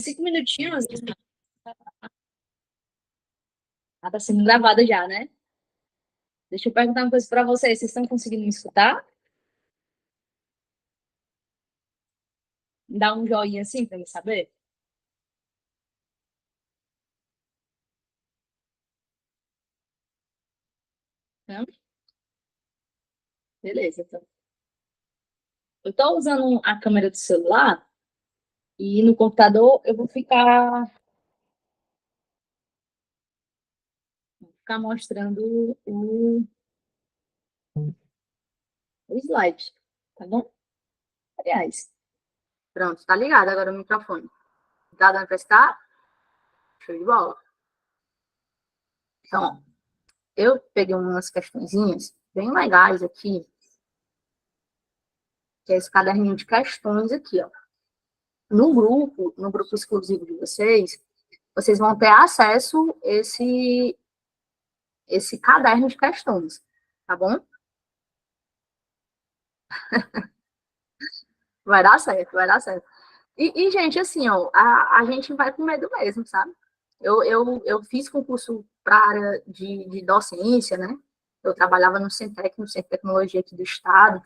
5 minutinhos. Ela tá sendo gravada já, né? Deixa eu perguntar uma coisa para vocês. Vocês estão conseguindo me escutar? Dá um joinha assim para me saber. Não? Beleza, então. Eu estou usando a câmera do celular e no computador eu vou ficar mostrando o slide, tá bom? Aliás, pronto, tá ligado agora o microfone. Tá dando para estar? Show de bola. Então, ó, eu peguei umas questõezinhas bem legais aqui, que é esse caderninho de questões aqui, ó. No grupo exclusivo de vocês vão ter acesso a esse caderno de questões, tá bom? Vai dar certo, vai dar certo. Gente, assim, ó, a gente vai com medo mesmo, sabe? Eu fiz concurso para a área de docência, né? Eu trabalhava no Centec, no Centro de Tecnologia aqui do Estado,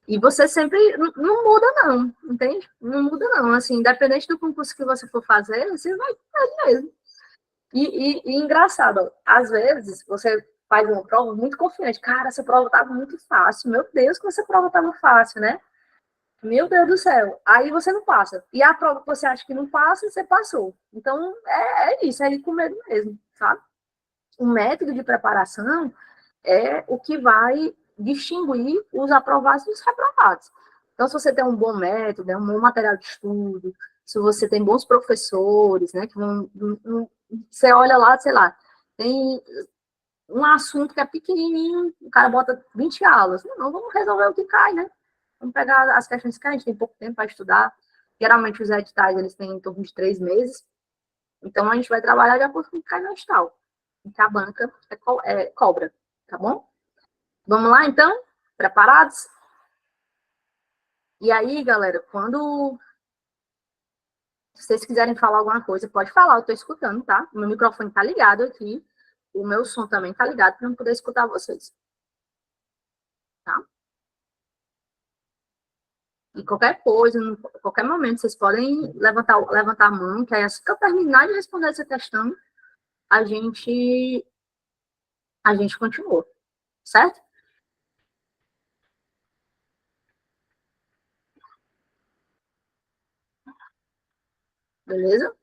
e você sempre não muda, não, entende? Não muda, não. Assim, independente do concurso que você for fazer, você vai fazer mesmo. E engraçado, ó, às vezes você faz uma prova muito confiante. Cara, essa prova estava muito fácil. Meu Deus, que essa prova estava fácil, né? Meu Deus do céu. Aí você não passa. E a prova que você acha que não passa, você passou. Então, é isso, é ir com medo mesmo, sabe? O método de preparação é o que vai distinguir os aprovados dos reprovados. Então, se você tem um bom método, um bom material de estudo, se você tem bons professores, né, que você olha lá, sei lá, tem um assunto que é pequenininho, o cara bota 20 aulas. Não, vamos resolver o que cai, né? Vamos pegar as questões que caem, a gente tem pouco tempo para estudar. Geralmente os editais, eles têm em torno de 3 meses. Então, a gente vai trabalhar de acordo com o que cai no edital. Que a banca cobra, tá bom? Vamos lá, então? Preparados? E aí, galera, quando vocês quiserem falar alguma coisa, pode falar, eu estou escutando, tá? O meu microfone está ligado aqui, o meu som também está ligado para eu poder escutar vocês. Tá? E qualquer coisa, em qualquer momento, vocês podem levantar a mão, que aí assim que eu terminar de responder essa questão, a gente continua, certo? Beleza?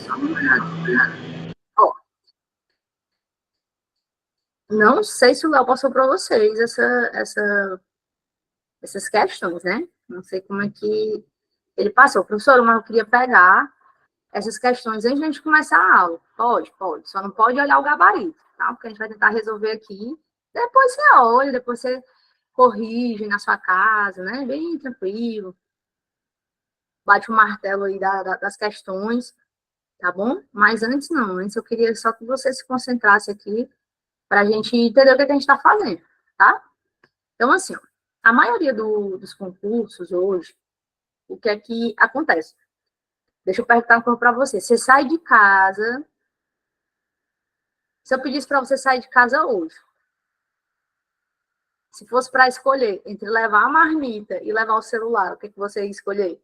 Só uma olhada. Ó, não sei se o Léo passou para vocês essas questões, né? Não sei como é que ele passou. Professor, mas eu queria pegar essas questões antes de a gente começar a aula. Pode. Só não pode olhar o gabarito, tá? Porque a gente vai tentar resolver aqui. Depois você olha, depois você corrige na sua casa, né? Bem tranquilo. Bate o martelo aí das questões, tá bom? Mas antes não. Antes eu queria só que você se concentrasse aqui para a gente entender o que a gente está fazendo, tá? Então, assim, ó, a maioria dos concursos hoje, o que é que acontece? Deixa eu perguntar uma coisa para você. Você sai de casa. Se eu pedisse para você sair de casa hoje, se fosse para escolher entre levar a marmita e levar o celular, o que, que você ia escolher?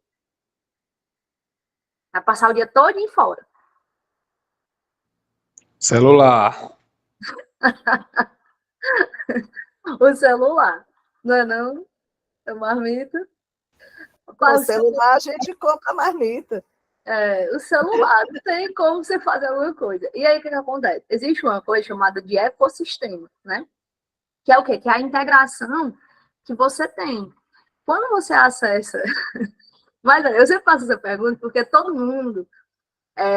Vai passar o dia todo em fora. Celular. O celular. Não é não? A marmita. Com o celular a gente compra marmita. O celular, não tem como você fazer alguma coisa. E aí, o que acontece? Existe uma coisa chamada de ecossistema, né? Que é o quê? Que é a integração que você tem. Quando você acessa... Mas eu sempre faço essa pergunta porque todo mundo...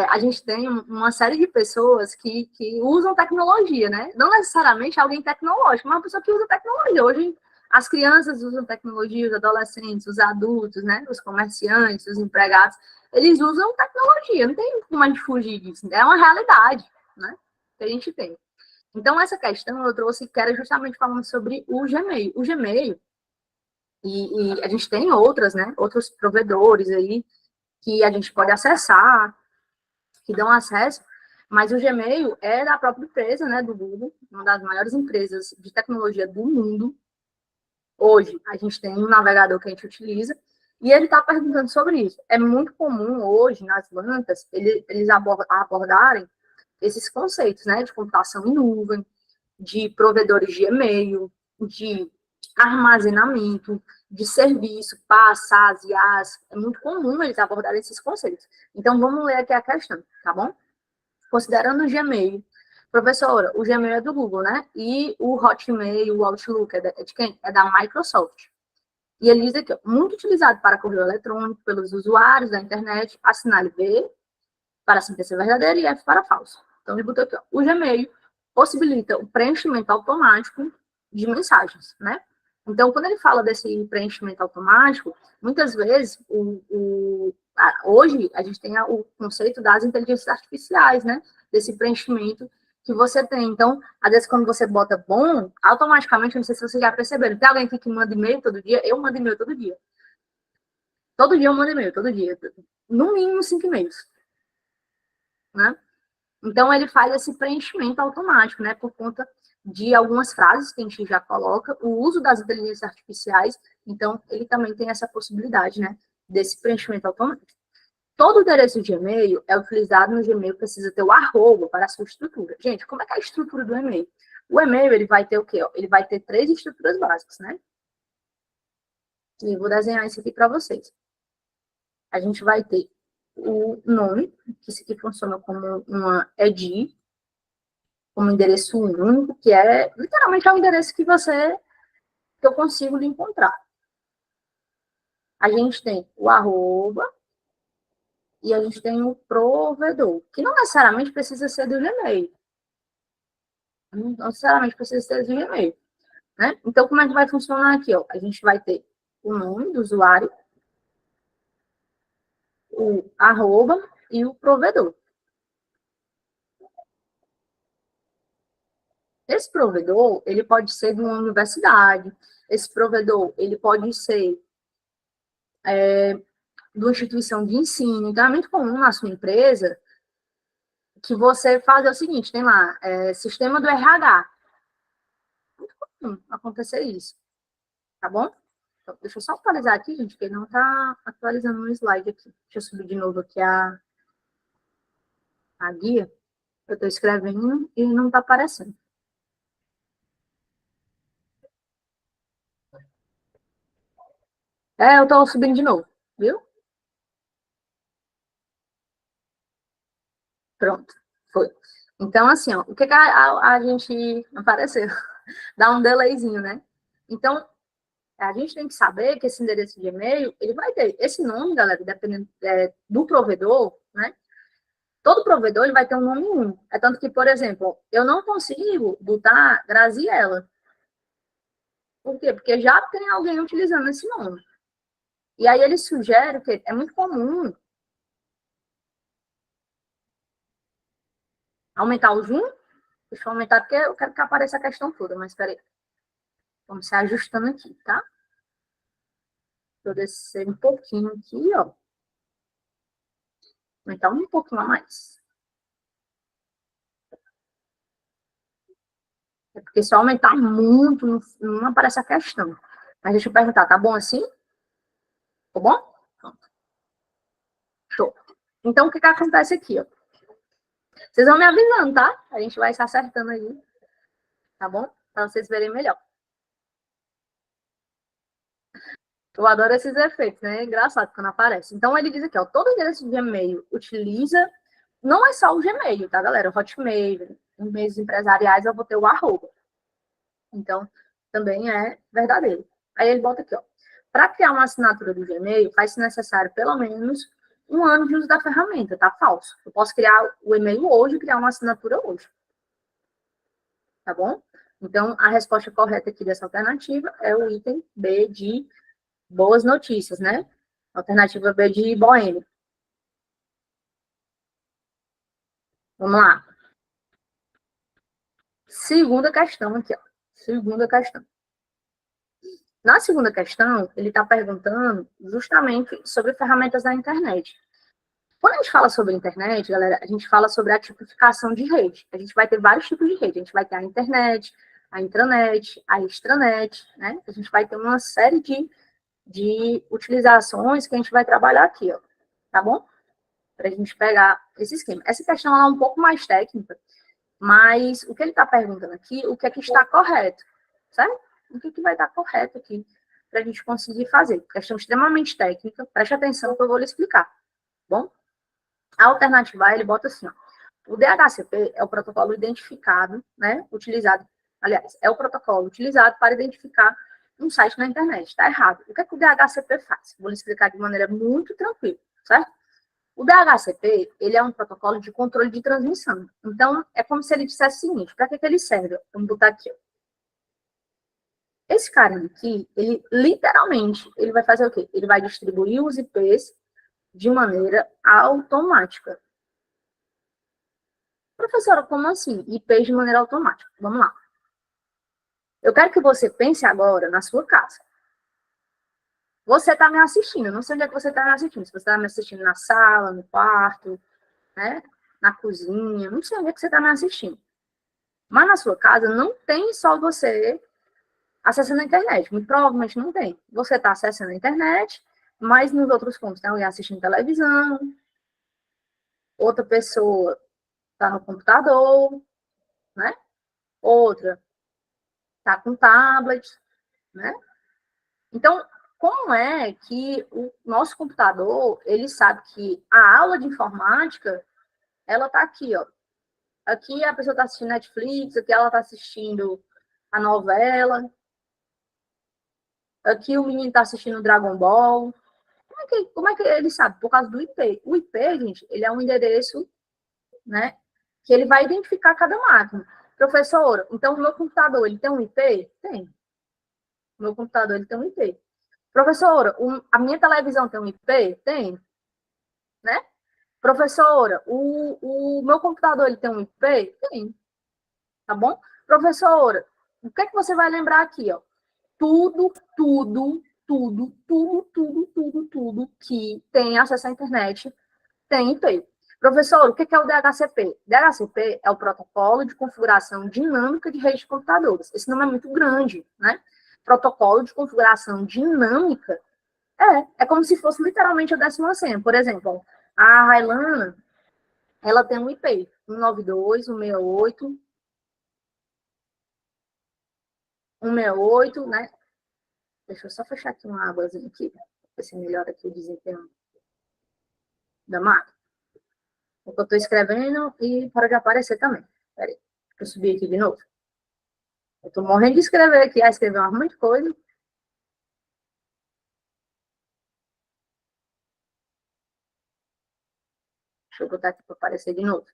a gente tem uma série de pessoas que usam tecnologia, né? Não necessariamente alguém tecnológico, mas uma pessoa que usa tecnologia. Hoje, as crianças usam tecnologia, os adolescentes, os adultos, né? Os comerciantes, os empregados, eles usam tecnologia. Não tem como a gente fugir disso. É uma realidade, né? Que a gente tem. Então, essa questão eu trouxe que era justamente falando sobre o Gmail. O Gmail, E a gente tem outras, né? Outros provedores aí que a gente pode acessar, que dão acesso, mas o Gmail é da própria empresa, né, do Google, uma das maiores empresas de tecnologia do mundo. Hoje, a gente tem um navegador que a gente utiliza, e ele está perguntando sobre isso. É muito comum hoje, nas bancas, eles abordarem esses conceitos, né, de computação em nuvem, de provedores de e-mail, de armazenamento, de serviço, PaaS, SaaS, IaaS. É muito comum eles abordarem esses conceitos. Então, vamos ler aqui a questão, tá bom? Considerando o Gmail, professora, o Gmail é do Google, né? E o Hotmail, o Outlook é de quem? É da Microsoft. E ele diz aqui, muito utilizado para correio eletrônico pelos usuários da internet, assinale B para sentença verdadeira e F para falso. Então, ele botou aqui, ó, o Gmail possibilita o preenchimento automático de mensagens, né? Então, quando ele fala desse preenchimento automático, muitas vezes, hoje, a gente tem o conceito das inteligências artificiais, né? Desse preenchimento que você tem. Então, às vezes, quando você bota bom, automaticamente, não sei se vocês já perceberam, tem alguém aqui que manda e-mail todo dia? Eu mando e-mail todo dia. Todo dia eu mando e-mail, todo dia. No mínimo 5 e-mails, né? Então, ele faz esse preenchimento automático, né? Por conta de algumas frases que a gente já coloca, o uso das inteligências artificiais, então, ele também tem essa possibilidade, né? Desse preenchimento automático. Todo endereço de e-mail é utilizado no Gmail, precisa ter o arroba para a sua estrutura. Gente, como é que é a estrutura do e-mail? O e-mail, ele vai ter o quê? Ele vai ter 3 estruturas básicas, né? E eu vou desenhar isso aqui para vocês. A gente vai ter o nome, que isso aqui funciona como uma ED, como endereço único, que é literalmente é o endereço que eu consigo lhe encontrar. A gente tem o arroba e a gente tem o provedor, que não necessariamente precisa ser do Gmail. Não necessariamente precisa ser do Gmail. Né? Então, como é que vai funcionar aqui? Ó? A gente vai ter o nome do usuário, o arroba e o provedor. Esse provedor, ele pode ser de uma universidade, esse provedor, ele pode ser de uma instituição de ensino. Então, é muito comum na sua empresa que você faz o seguinte, tem lá, sistema do RH. Muito comum acontecer isso, tá bom? Então, deixa eu só atualizar aqui, gente, que ele não está atualizando no slide aqui. Deixa eu subir de novo aqui a guia. Eu estou escrevendo e não está aparecendo. Eu estou subindo de novo, viu? Pronto, foi. Então, assim, ó, o que, que a gente apareceu? Dá um delayzinho, né? Então, a gente tem que saber que esse endereço de e-mail, ele vai ter esse nome, galera, dependendo do provedor, né? Todo provedor ele vai ter um nome único. É tanto que, por exemplo, eu não consigo botar Graziella. Por quê? Porque já tem alguém utilizando esse nome. E aí ele sugere que é muito comum aumentar o zoom. Deixa eu aumentar porque eu quero que apareça a questão toda, mas espera aí. Vamos se ajustando aqui, tá? Vou descer um pouquinho aqui, ó. Aumentar um pouquinho a mais. É porque se eu aumentar muito, não aparece a questão. Mas deixa eu perguntar, tá bom assim? Tá bom? Show. Então, o que que acontece aqui, ó? Vocês vão me avisando, tá? A gente vai se acertando aí, tá bom? Para vocês verem melhor. Eu adoro esses efeitos, né? É engraçado quando aparece. Então, ele diz aqui, ó, todo endereço de e-mail utiliza, não é só o Gmail, tá, galera? O Hotmail, em meios empresariais, eu vou ter o arroba. Então, também é verdadeiro. Aí ele bota aqui, ó. Para criar uma assinatura do Gmail, faz-se necessário pelo menos 1 ano de uso da ferramenta, tá? Falso. Eu posso criar o e-mail hoje e criar uma assinatura hoje. Tá bom? Então, a resposta correta aqui dessa alternativa é o item B de boas notícias, né? Alternativa B de boêmio. Vamos lá. Segunda questão aqui, ó. Segunda questão. Na segunda questão, ele está perguntando justamente sobre ferramentas da internet. Quando a gente fala sobre internet, galera, a gente fala sobre a tipificação de rede. A gente vai ter vários tipos de rede. A gente vai ter a internet, a intranet, a extranet, né? A gente vai ter uma série de utilizações que a gente vai trabalhar aqui, ó. Tá bom? Para a gente pegar esse esquema. Essa questão é um pouco mais técnica, mas o que ele está perguntando aqui, o que é que está correto, certo? O que vai estar correto aqui para a gente conseguir fazer? Questão extremamente técnica, preste atenção que eu vou lhe explicar, bom? A alternativa, ele bota assim, ó, o DHCP é o protocolo identificado, né, utilizado, aliás, é o protocolo utilizado para identificar um site na internet, está errado. O que é que o DHCP faz? Vou lhe explicar de maneira muito tranquila, certo? O DHCP, ele é um protocolo de controle de transmissão. Então, é como se ele dissesse o seguinte, para que ele serve? Vamos botar aqui, ó. Esse cara aqui, ele literalmente, ele vai fazer o quê? Ele vai distribuir os IPs de maneira automática. Professora, como assim? IPs de maneira automática. Vamos lá. Eu quero que você pense agora na sua casa. Você está me assistindo, não sei onde é que você está me assistindo. Se você está me assistindo na sala, no quarto, né? Na cozinha, não sei onde é que você está me assistindo. Mas na sua casa não tem só você acessando a internet. Muito provavelmente não tem. Você está acessando a internet, mas nos outros pontos tem alguém assistindo televisão, outra pessoa está no computador, né? Outra está com tablet, né? Então, como é que o nosso computador, ele sabe que a aula de informática, ela está aqui, ó. Aqui a pessoa está assistindo Netflix, aqui ela está assistindo a novela, aqui o menino está assistindo Dragon Ball. Como é que ele sabe? Por causa do IP. O IP, gente, ele é um endereço, né, que ele vai identificar cada máquina. Professora, então o meu computador, ele tem um IP? Tem. O meu computador, ele tem um IP. Professora, a minha televisão tem um IP? Tem. Né? Professora, o meu computador, ele tem um IP? Tem. Tá bom? Professora, o que é que você vai lembrar aqui, ó? Tudo que tem acesso à internet tem IP. Professor, o que é o DHCP? DHCP é o Protocolo de Configuração Dinâmica de Rede de Computadores. Esse nome é muito grande, né? Protocolo de Configuração Dinâmica é como se fosse literalmente a 10ª senha. Por exemplo, a Railana, ela tem um IP, 192, 168, 168, né? Deixa eu só fechar aqui uma águazinha aqui, para ver se melhora aqui o desempenho da máquina. O que eu estou escrevendo e para de aparecer também. Espera aí, deixa eu subir aqui de novo. Eu estou morrendo de escrever aqui, escrever uma monte de coisa. Deixa eu botar aqui para aparecer de novo.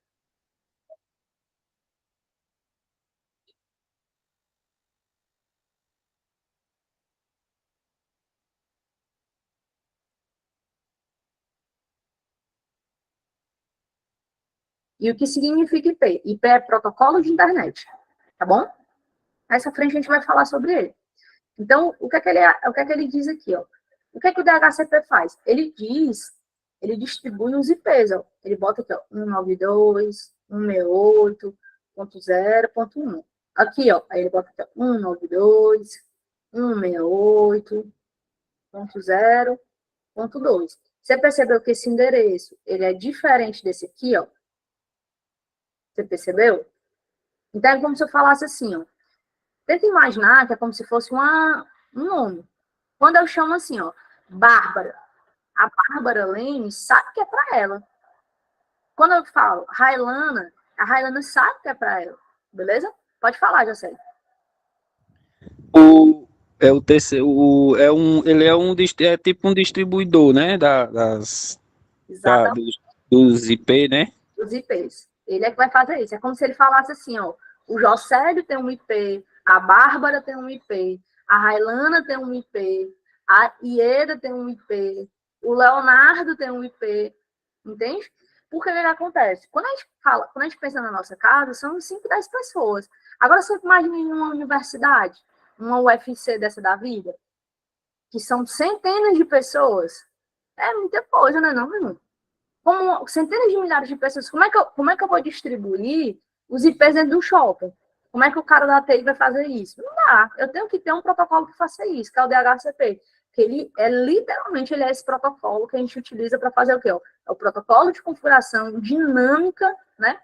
E o que significa IP? IP é protocolo de internet, tá bom? Nessa frente a gente vai falar sobre ele. Então, o que é que ele diz aqui, ó? O que é que o DHCP faz? Ele distribui os IPs, ó. Ele bota aqui, ó, 192, 168.0.1. Aqui, ó, aí ele bota aqui, ó, 192, 168.0.2. Você percebeu que esse endereço, ele é diferente desse aqui, ó? Você percebeu? Então, é como se eu falasse assim, ó. Tenta imaginar que é como se fosse um nome. Quando eu chamo assim, ó, Bárbara, a Bárbara Leme sabe que é para ela. Quando eu falo Railana, a Railana sabe que é para ela. Beleza? Pode falar, José. É o terceiro, ele é tipo um distribuidor, né, dos IP, né? Os IPs. Ele é que vai fazer isso. É como se ele falasse assim, ó, o Josélio tem um IP, a Bárbara tem um IP, a Railana tem um IP, a Ieda tem um IP, o Leonardo tem um IP, entende? Porque o que acontece? Quando a gente pensa na nossa casa, são 5, 10 pessoas. Agora, você imagina em uma universidade, uma UFC dessa da vida, que são centenas de pessoas, é muita coisa, né, não, meu irmão? Como centenas de milhares de pessoas, como é que eu vou distribuir os IPs dentro do shopping? Como é que o cara da TI vai fazer isso? Não dá. Eu tenho que ter um protocolo que faça isso, que é o DHCP. Que ele é literalmente ele é esse protocolo que a gente utiliza para fazer o quê? É o protocolo de configuração dinâmica, né?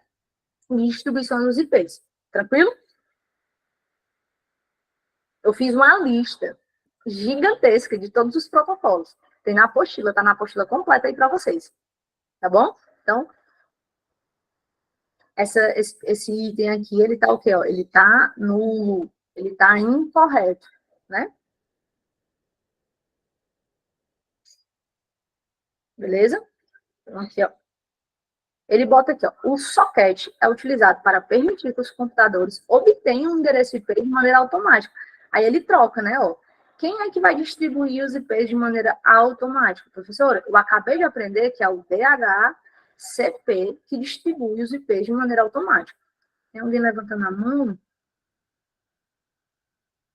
De distribuição dos IPs. Tranquilo? Eu fiz uma lista gigantesca de todos os protocolos. Tem na apostila, tá na apostila completa aí para vocês. Tá bom? Então, esse item aqui, ele tá o quê? Ó? Ele tá incorreto, né? Beleza? Então, aqui, ó. Ele bota aqui, ó. O socket é utilizado para permitir que os computadores obtenham um endereço IP de maneira automática. Aí ele troca, né? Ó. Quem é que vai distribuir os IPs de maneira automática? Professora, eu acabei de aprender que é o DHCP que distribui os IPs de maneira automática. Tem alguém levantando a mão?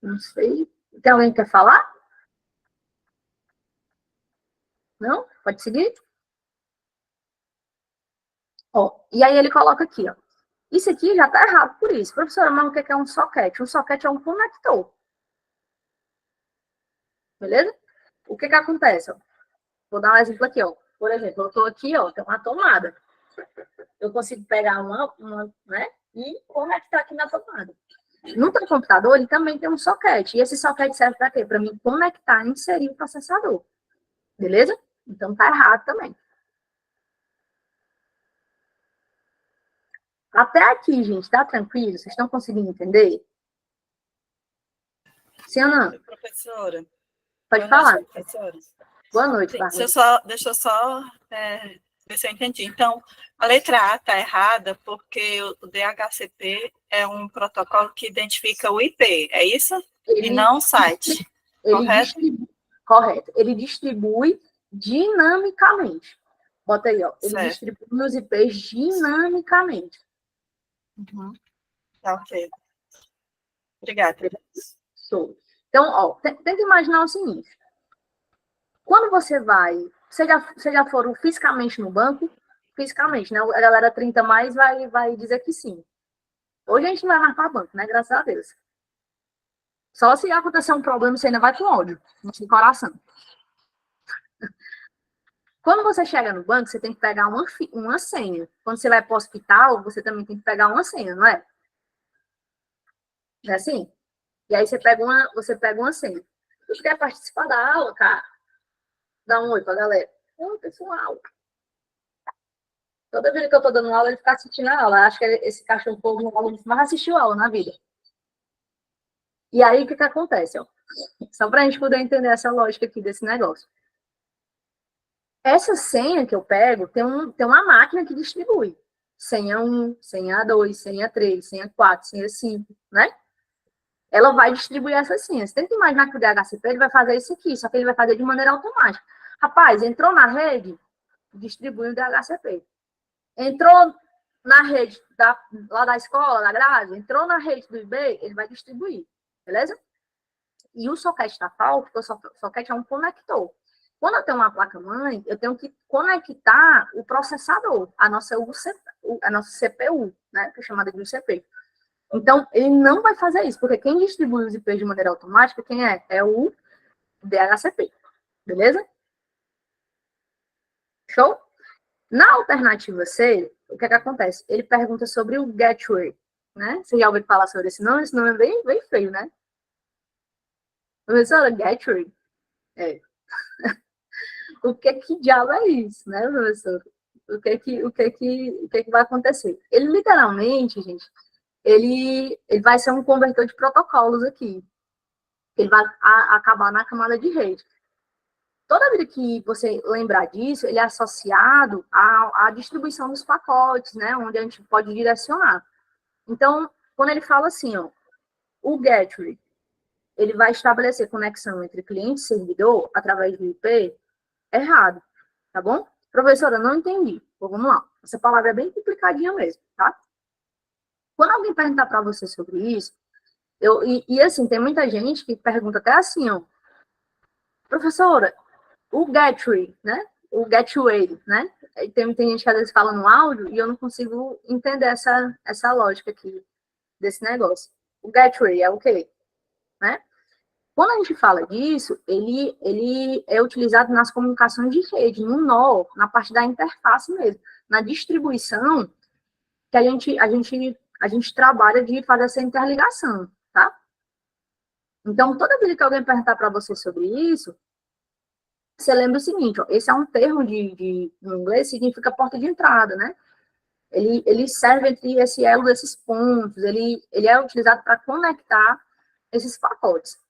Não sei. Tem alguém que quer falar? Não? Pode seguir? Ó, e aí ele coloca aqui, ó. Isso aqui já está errado por isso. Professora, mas o que é um socket? Um socket é um conector. Beleza? O que acontece? Ó? Vou dar um exemplo aqui, ó. Por exemplo, eu estou aqui, ó, tem uma tomada. Eu consigo pegar uma, né, e conectar aqui na tomada. No teu computador, ele também tem um socket. E esse socket serve para quê? Para mim conectar e inserir o processador. Beleza? Então tá errado também. Até aqui, gente, tá tranquilo? Vocês estão conseguindo entender? Sim ou não? Professora. Pode falar. Noite, professora. Boa noite, Deixa eu só ver se eu entendi. Então, a letra A está errada porque o DHCP é um protocolo que identifica o IP, é isso? E não o site, correto? Correto. Ele distribui dinamicamente. Bota aí, ó. Ele distribui os IPs dinamicamente. Uhum. Tá, ok. Obrigada. Então, ó, tenta imaginar o seguinte. Quando você vai... Vocês já foram fisicamente no banco? Fisicamente, né? A galera 30 mais vai dizer que sim. Hoje a gente não vai mais para banco, né? Graças a Deus. Só se acontecer um problema, você ainda vai com ódio no coração. Quando você chega no banco, você tem que pegar uma senha. Quando você vai para o hospital, você também tem que pegar uma senha, não é? Não é assim? E aí você pega uma senha. Você quer participar da aula, cara? Dá um oi pra galera. Oi, pessoal. Toda vez que eu tô dando aula, ele fica assistindo a aula. Acho que esse cachorro povo não mais assistiu a aula na vida. E aí, o que acontece? Ó? Só pra gente poder entender essa lógica aqui desse negócio. Essa senha que eu pego, tem uma máquina que distribui. Senha 1, senha 2, senha 3, senha 4, senha 5, né? Ela vai distribuir essas senhas. Você tem que imaginar que o DHCP ele vai fazer isso aqui, só que ele vai fazer de maneira automática. Rapaz, entrou na rede, distribui o DHCP. Entrou na rede lá da escola, da grade, entrou na rede do IB, ele vai distribuir, beleza? E o socket da FAO, porque o socket é um conector. Quando eu tenho uma placa-mãe, eu tenho que conectar o processador, a nossa CPU, né, que é chamada de UCP. Então, ele não vai fazer isso, porque quem distribui os IPs de maneira automática, quem é? É o DHCP, beleza? Show? Na alternativa C, o que acontece? Ele pergunta sobre o gateway, né? Você já ouviu falar sobre esse nome? Esse nome é bem feio, né? Professora, gateway? É. O que diabo é isso, né, professor? O que vai acontecer? Ele literalmente, gente, ele vai ser um convertor de protocolos aqui. Ele vai acabar na camada de rede. Toda vida que você lembrar disso, ele é associado à distribuição dos pacotes, né, onde a gente pode direcionar. Então, quando ele fala assim, ó, o gateway, ele vai estabelecer conexão entre cliente e servidor através do IP, errado, tá bom? Professora, não entendi. Então, vamos lá. Essa palavra é bem complicadinha mesmo, tá? Quando alguém perguntar para você sobre isso, assim, tem muita gente que pergunta até assim, ó, Professora, o gateway, né? O gateway, né? Tem gente que às vezes fala no áudio e eu não consigo entender essa lógica aqui desse negócio. O gateway é o quê? Né? Quando a gente fala disso, ele é utilizado nas comunicações de rede, no nó, na parte da interface mesmo, na distribuição que a gente trabalha de fazer essa interligação, tá? Então, toda vez que alguém perguntar para você sobre isso, você lembra o seguinte, ó, esse é um termo no inglês, significa porta de entrada, né? Ele serve entre esse elo desses pontos, ele é utilizado para conectar esses pacotes,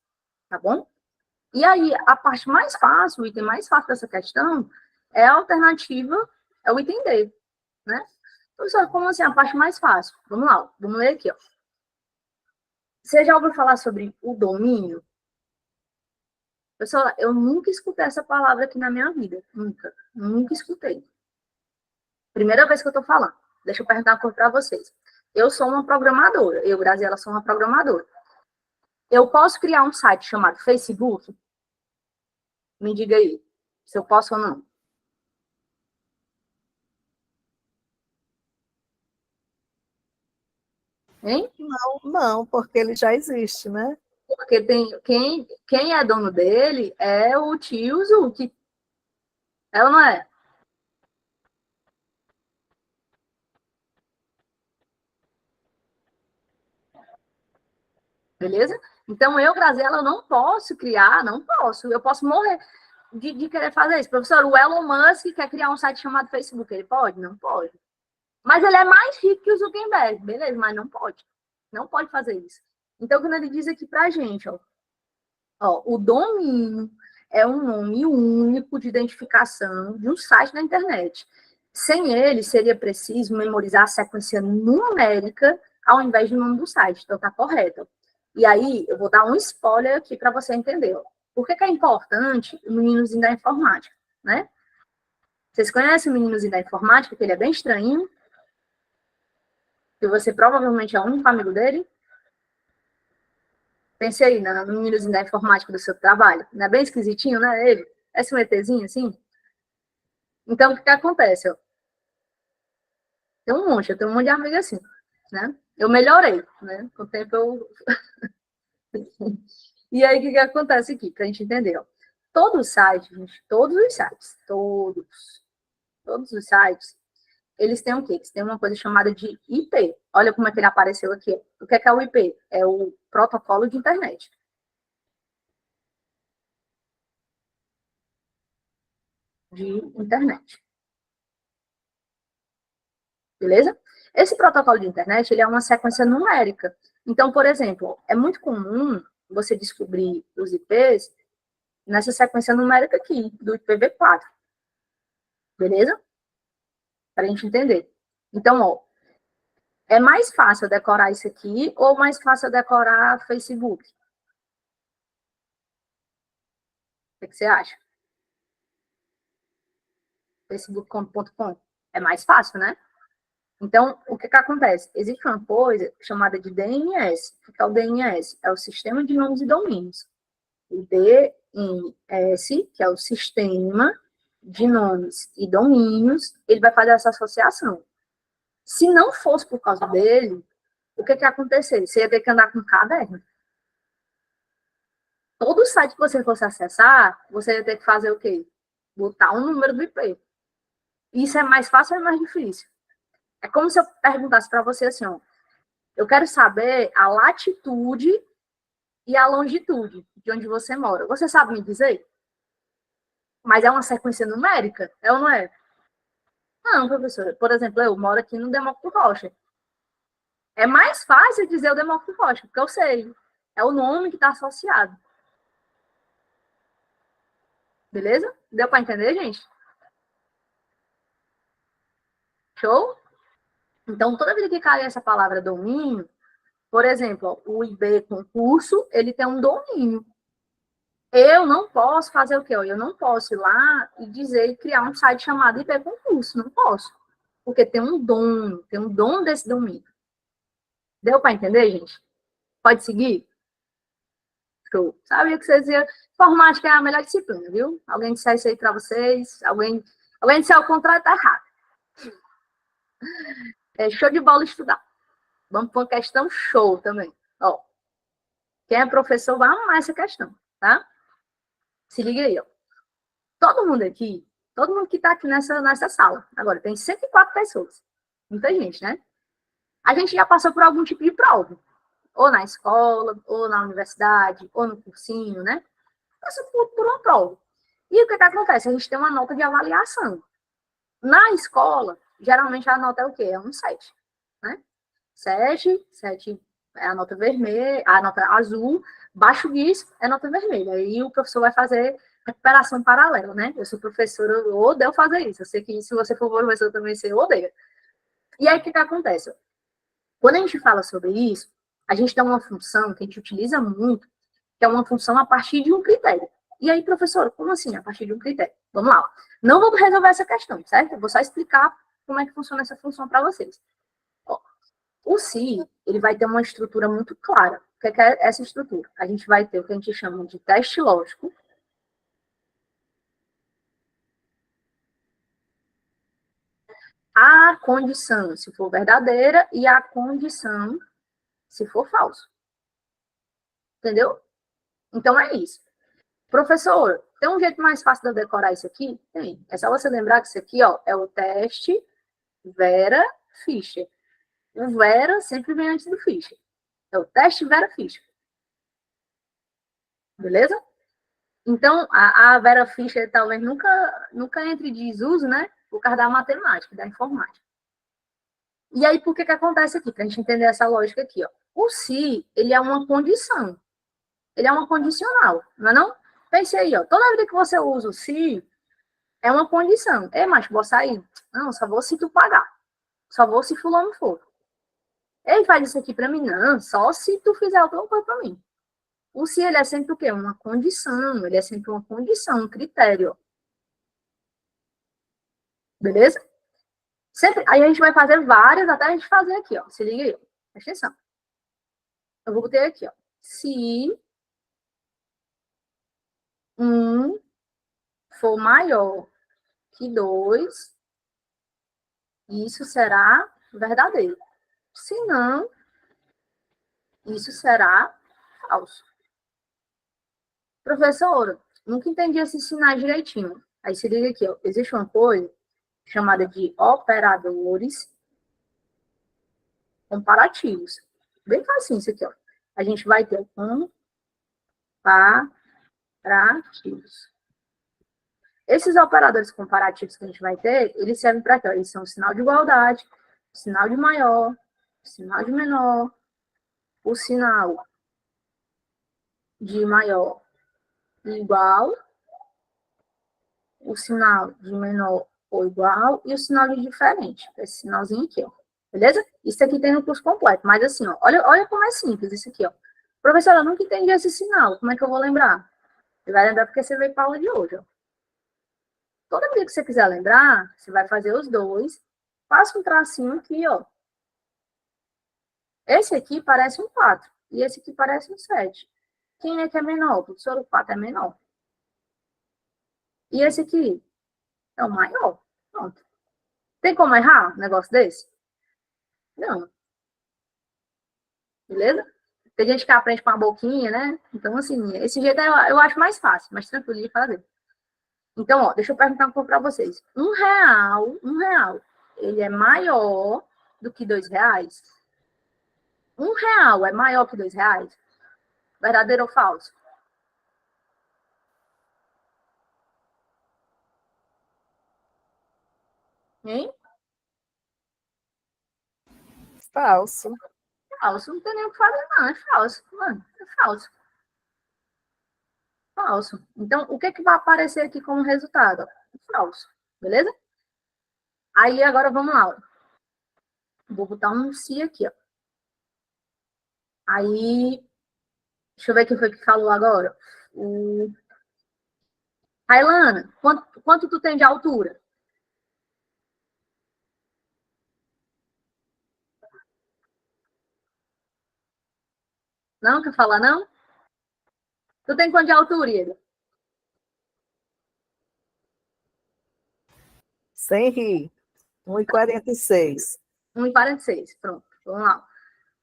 tá bom? E aí, a parte mais fácil, o item mais fácil dessa questão é a alternativa, é o item D, né? Professor, como assim a parte mais fácil? Vamos lá, vamos ler aqui, ó. Você já ouviu falar sobre o domínio? Pessoal, eu nunca escutei essa palavra aqui na minha vida. Nunca escutei. Primeira vez que eu estou falando. Deixa eu perguntar uma coisa para vocês. Eu sou uma programadora. Eu, Graziela, sou uma programadora. Eu posso criar um site chamado Facebook? Me diga aí, se eu posso ou não. Hein? Não, porque ele já existe, né? Porque quem é dono dele é o tio Zuki. É ou não é? Beleza? Então, eu, Graziela, eu não posso criar, não posso. Eu posso morrer de querer fazer isso. Professor, o Elon Musk quer criar um site chamado Facebook. Ele pode? Não pode. Mas ele é mais rico que o Zuckerberg. Beleza, mas não pode. Não pode fazer isso. Então, quando ele diz aqui pra gente, ó, o domínio é um nome único de identificação de um site na internet. Sem ele, seria preciso memorizar a sequência numérica ao invés do nome do site. Então, tá correto. E aí, eu vou dar um spoiler aqui para você entender. Por que é importante o meninozinho da informática, né? Vocês conhecem o meninozinho da informática, que ele é bem estranho? Que você provavelmente é o único amigo dele? Pense aí no meninozinho da informática do seu trabalho. Não é bem esquisitinho, né, ele? Esse ETzinho, assim? Então, o que acontece? Ó? Eu tenho um monte de amigo assim, né? Eu melhorei, né? Com o tempo eu... E aí, o que acontece aqui, para a gente entender? Ó. Todo o site, gente, todos os sites, eles têm o quê? Eles têm uma coisa chamada de IP. Olha como é que ele apareceu aqui. O que é o IP? É o protocolo de internet. De internet. Beleza? Esse protocolo de internet, ele é uma sequência numérica. Então, por exemplo, é muito comum você descobrir os IPs nessa sequência numérica aqui, do IPv4. Beleza? Para a gente entender. Então, ó, é mais fácil decorar isso aqui ou mais fácil decorar Facebook? O que você acha? Facebook.com. É mais fácil, né? Então, o que acontece? Existe uma coisa chamada de DNS. O que é o DNS? É o Sistema de Nomes e Domínios. O DNS, que é o Sistema de Nomes e Domínios, ele vai fazer essa associação. Se não fosse por causa dele, o que ia acontecer? Você ia ter que andar com um caderno. Todo site que você fosse acessar, você ia ter que fazer o quê? Botar um número do IP. Isso é mais fácil ou é mais difícil? É como se eu perguntasse para você assim, ó, eu quero saber a latitude e a longitude de onde você mora. Você sabe me dizer? Mas é uma sequência numérica? É ou não é? Não, professora. Por exemplo, eu moro aqui no Demócrito Rocha. É mais fácil dizer o Demócrito Rocha, porque eu sei. É o nome que está associado. Beleza? Deu para entender, gente? Show? Então, toda vez que cai essa palavra domínio, por exemplo, o IB concurso, ele tem um domínio. Eu não posso fazer o quê? Eu não posso ir lá e dizer e criar um site chamado IB concurso. Não posso. Porque tem um dono desse domínio. Deu para entender, gente? Pode seguir? Show. Sabia que vocês iam... Informática é a melhor disciplina, viu? Alguém disser isso aí para vocês, alguém disser o contrário, tá errado. É show de bola estudar. Vamos para uma questão show também. Ó, quem é professor vai amar essa questão, tá? Se liga aí, ó. Todo mundo que está aqui nessa sala, agora tem 104 pessoas. Muita gente, né? A gente já passou por algum tipo de prova. Ou na escola, ou na universidade, ou no cursinho, né? Passa por uma prova. E o que acontece? A gente tem uma nota de avaliação. Na escola, geralmente a nota é o quê? É um 7, né? 7 é a nota vermelha, a nota azul, baixo disso é nota vermelha. Aí o professor vai fazer recuperação paralela, né? Eu sou professora, eu odeio fazer isso. Eu sei que se você for professor também, você odeia. E aí o que acontece? Quando a gente fala sobre isso, a gente tem uma função que a gente utiliza muito, que é uma função a partir de um critério. E aí, professor, como assim a partir de um critério? Vamos lá. Não vamos resolver essa questão, certo? Eu vou só explicar como é que funciona essa função para vocês. Ó, o SI, ele vai ter uma estrutura muito clara. O que é essa estrutura? A gente vai ter o que a gente chama de teste lógico, a condição se for verdadeira e a condição se for falso. Entendeu? Então é isso. Professor, tem um jeito mais fácil de eu decorar isso aqui? Tem. É só você lembrar que isso aqui, ó, é o teste Vera Fischer. O Vera sempre vem antes do Fischer. É o teste Vera Fischer. Beleza? Então, a Vera Fischer talvez nunca entre em desuso, né? Por causa da matemática, da informática. E aí, por que acontece aqui? Para a gente entender essa lógica aqui, ó. O se, ele é uma condição. Ele é uma condicional, não é não? Pense aí, ó. Toda vida que você usa o se, é uma condição. É, mas vou sair. Não, só vou se tu pagar. Só vou se fulano for. Ele faz isso aqui para mim? Não, só se tu fizer alguma coisa para mim. O se, ele é sempre o quê? Uma condição. Ele é sempre uma condição, um critério. Beleza? Sempre, aí a gente vai fazer várias até a gente fazer aqui, ó. Se liga aí, ó. Presta atenção. Eu vou botar aqui, ó. Se um for maior que 2, isso será verdadeiro. Se não, isso será falso. Professora, nunca entendi esses sinais direitinho. Aí se liga aqui, ó. Existe uma coisa chamada de operadores comparativos. Bem fácil isso aqui, ó. A gente vai ter comparativos. Esses operadores comparativos que a gente vai ter, eles servem para quê? Eles são o sinal de igualdade, o sinal de maior, o sinal de menor, o sinal de maior e igual, o sinal de menor ou igual e o sinal de diferente. Esse sinalzinho aqui, ó. Beleza? Isso aqui tem no curso completo. Mas assim, ó, olha como é simples isso aqui, ó. Professora, eu nunca entendi esse sinal. Como é que eu vou lembrar? Você vai lembrar porque você veio para a aula de hoje, ó. Toda vez que você quiser lembrar, você vai fazer os dois. Faça um tracinho aqui, ó. Esse aqui parece um 4 e esse aqui parece um 7. Quem é que é menor? Professor, o 4 é menor. E esse aqui é o maior. Pronto. Tem como errar um negócio desse? Não. Beleza? Tem gente que aprende com a boquinha, né? Então, assim, esse jeito eu acho mais fácil, mais tranquilo de fazer. Então, ó, deixa eu perguntar um pouco para vocês. R$ 1, ele é maior do que R$ 2? R$ 1 é maior que R$ 2? Verdadeiro ou falso? Hein? Falso. Falso, não tem nem o que fazer, não. É falso, mano. É falso. Falso. Então, o que vai aparecer aqui como resultado? Falso. Beleza? Aí, agora vamos lá. Ó. Vou botar um se aqui, ó. Aí, deixa eu ver quem foi que falou agora. O... Railana, quanto tu tem de altura? Não? Quer falar, não? Tu tem quanto de altura, Ieda? Sem rir. 1,46. 1,46. Pronto, vamos lá.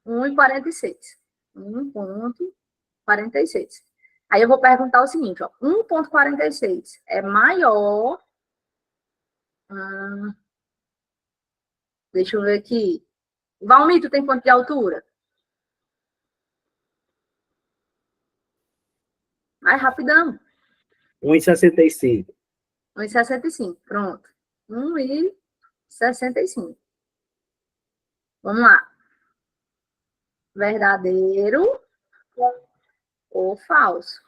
1,46. 1,46. Aí eu vou perguntar o seguinte, ó. 1,46 é maior... deixa eu ver aqui. Valmir, tu tem quanto de altura? Mais rapidão. 1,65. 1,65. Pronto. 1,65. Vamos lá. Verdadeiro ou falso?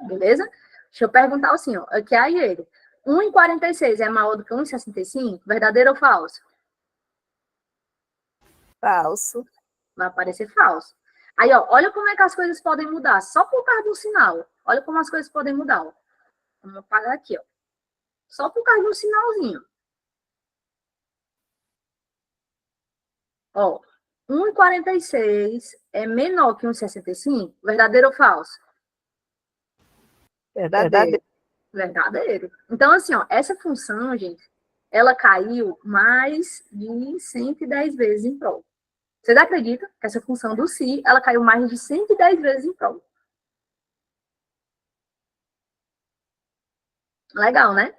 Beleza? Deixa eu perguntar assim, ó. Aqui é a ele. 1,46 é maior do que 1,65? Verdadeiro ou falso? Falso. Vai aparecer falso. Aí, ó, olha como é que as coisas podem mudar. Só por causa do sinal. Olha como as coisas podem mudar, ó. Vamos apagar aqui, ó. Só por causa do sinalzinho. Ó, 1,46 é menor que 1,65? Verdadeiro ou falso? Verdadeiro. Verdadeiro. Então, assim, ó, essa função, gente, ela caiu mais de 110 vezes em prova. Vocês acreditam que essa função do se, ela caiu mais de 110 vezes em prova? Legal, né?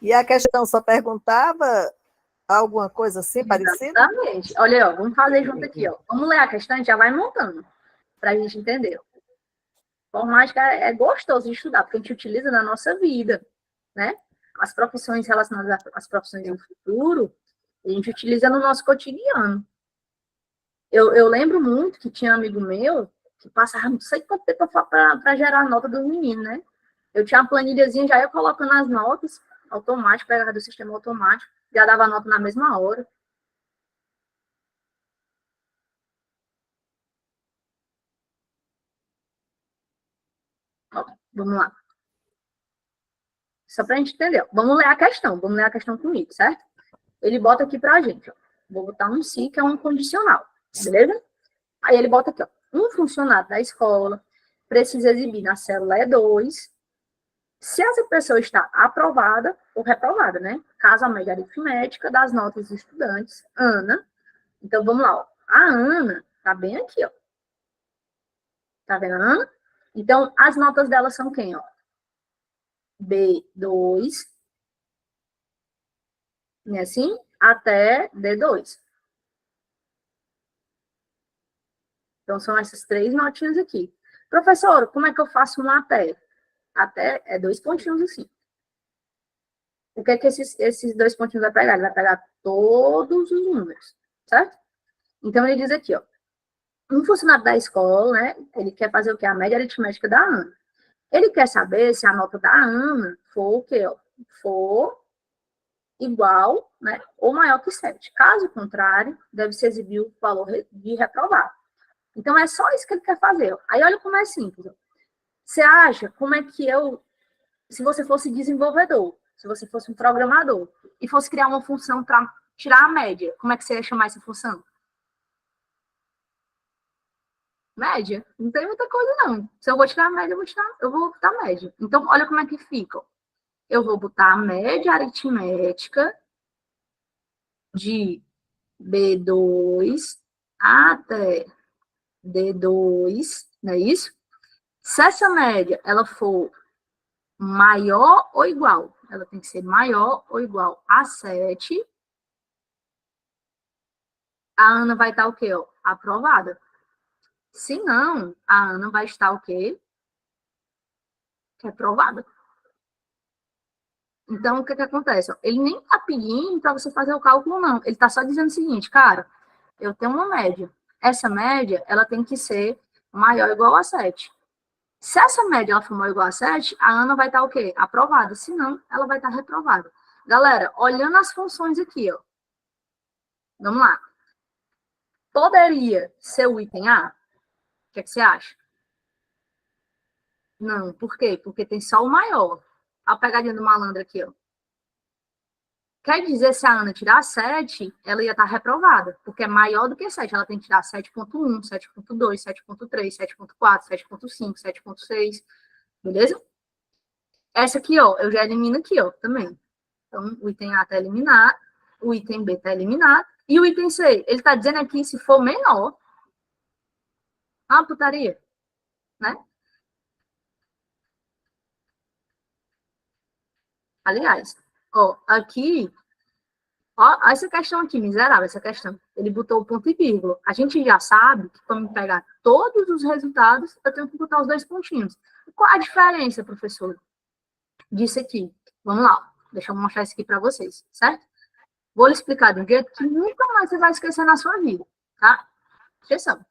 E a questão só perguntava alguma coisa assim parecida? Exatamente. Olha aí, ó, vamos fazer junto aqui, ó. Vamos ler a questão, a gente já vai montando, para a gente entender. Informática é gostoso de estudar, porque a gente utiliza na nossa vida, né? As profissões relacionadas às profissões do futuro, a gente utiliza no nosso cotidiano. Eu lembro muito que tinha um amigo meu que passava não sei quanto tempo para gerar a nota dos meninos, né? Eu tinha uma planilhazinha, já ia colocando as notas, automático, pegava do sistema automático, já dava a nota na mesma hora. Ó, vamos lá. Só para a gente entender. Vamos ler a questão comigo, certo? Ele bota aqui para a gente, ó. Vou botar um se, que é um condicional, beleza? Aí ele bota aqui, ó. Um funcionário da escola precisa exibir na célula E2 se essa pessoa está aprovada ou reprovada, né? Caso a média aritmética das notas dos estudantes, Ana. Então, vamos lá, ó. A Ana tá bem aqui, ó. Tá vendo a Ana? Então, as notas dela são quem, ó? B2, né, assim? Até D2. Então, são essas 3 notinhas aqui. Professor, como é que eu faço um até? Até é 2 pontinhos assim. O que é que esses 2 pontinhos vai pegar? Ele vai pegar todos os números, certo? Então, ele diz aqui, ó. Um funcionário da escola, né? Ele quer fazer o quê? A média aritmética da Ana. Ele quer saber se a nota da Ana for o quê? Ó? For igual, né? Ou maior que 7. Caso contrário, deve se exibir o valor de reprovar. Então, é só isso que ele quer fazer. Ó. Aí, olha como é simples. Ó. Você acha como é que se você fosse desenvolvedor, se você fosse um programador, e fosse criar uma função para tirar a média, como é que você ia chamar essa função? Média? Não tem muita coisa, não. Se eu vou tirar a média, eu vou botar a média. Então, olha como é que fica. Eu vou botar a média aritmética de B2 até D2, não é isso? Se essa média ela for maior ou igual, ela tem que ser maior ou igual a 7, a Ana vai estar o quê? Ó? Aprovada. Se não, a Ana vai estar o quê? Reprovada. Então, o que acontece? Ele nem está pedindo para você fazer o cálculo, não. Ele está só dizendo o seguinte, cara, eu tenho uma média. Essa média, ela tem que ser maior ou igual a 7. Se essa média ela for maior ou igual a 7, a Ana vai estar o quê? Aprovada. Se não, ela vai estar reprovada. Galera, olhando as funções aqui, ó. Vamos lá. Poderia ser o item A? O que você acha? Não. Por quê? Porque tem só o maior. A pegadinha do malandro aqui, ó. Quer dizer, se a Ana tirar 7, ela ia estar reprovada, porque é maior do que 7. Ela tem que tirar 7.1, 7.2, 7.3, 7.4, 7.5, 7.6, beleza? Essa aqui, ó, eu já elimino aqui, ó, também. Então, o item A está eliminado, o item B está eliminado, e o item C, ele está dizendo aqui, se for menor, uma putaria, né? Aliás, ó, aqui, ó, essa questão aqui, miserável, essa questão. Ele botou o ponto e vírgula. A gente já sabe que para me pegar todos os resultados, eu tenho que botar os 2 pontinhos. Qual a diferença, professor, disso aqui? Vamos lá, deixa eu mostrar isso aqui para vocês, certo? Vou lhe explicar de um jeito que nunca mais você vai esquecer na sua vida, tá? Atenção.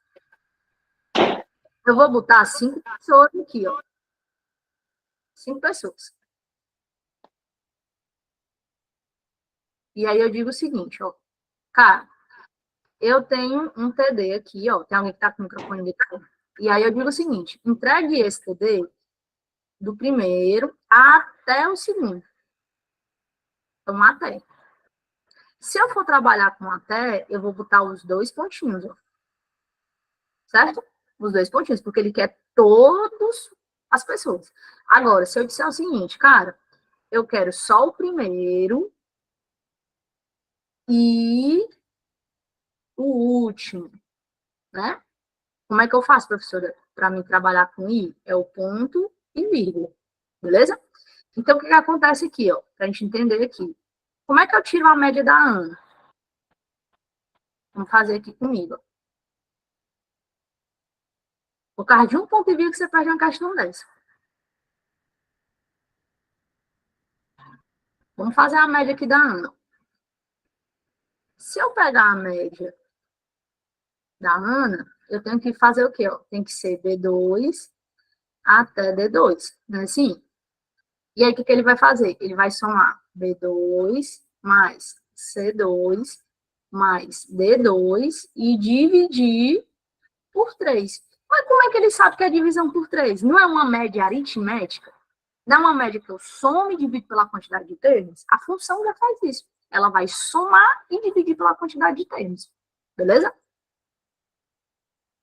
Eu vou botar 5 pessoas aqui, ó. 5 pessoas. E aí eu digo o seguinte, ó. Cara, eu tenho um TD aqui, ó. Tem alguém que tá com o microfone ligado? E aí eu digo o seguinte, entregue esse TD do primeiro até o segundo. Então, até. Se eu for trabalhar com até, eu vou botar os 2 pontinhos, ó. Certo? Os 2 pontinhos, porque ele quer todas as pessoas. Agora, se eu disser o seguinte, cara, eu quero só o primeiro e o último, né? Como é que eu faço, professora, para mim trabalhar com I? É o ponto e vírgula, beleza? Então, o que acontece aqui, ó, para a gente entender aqui? Como é que eu tiro a média da Ana? Vamos fazer aqui comigo. Por causa de um ponto e vírgula, você perde uma questão dessa. Vamos fazer a média aqui da Ana. Se eu pegar a média da Ana, eu tenho que fazer o quê? Ó? Tem que ser B2 até D2, não é assim? E aí, o que ele vai fazer? Ele vai somar B2 mais C2 mais D2 e dividir por 3. Mas como é que ele sabe que é divisão por 3? Não é uma média aritmética? Não é uma média que eu somo e divido pela quantidade de termos? A função já faz isso. Ela vai somar e dividir pela quantidade de termos. Beleza?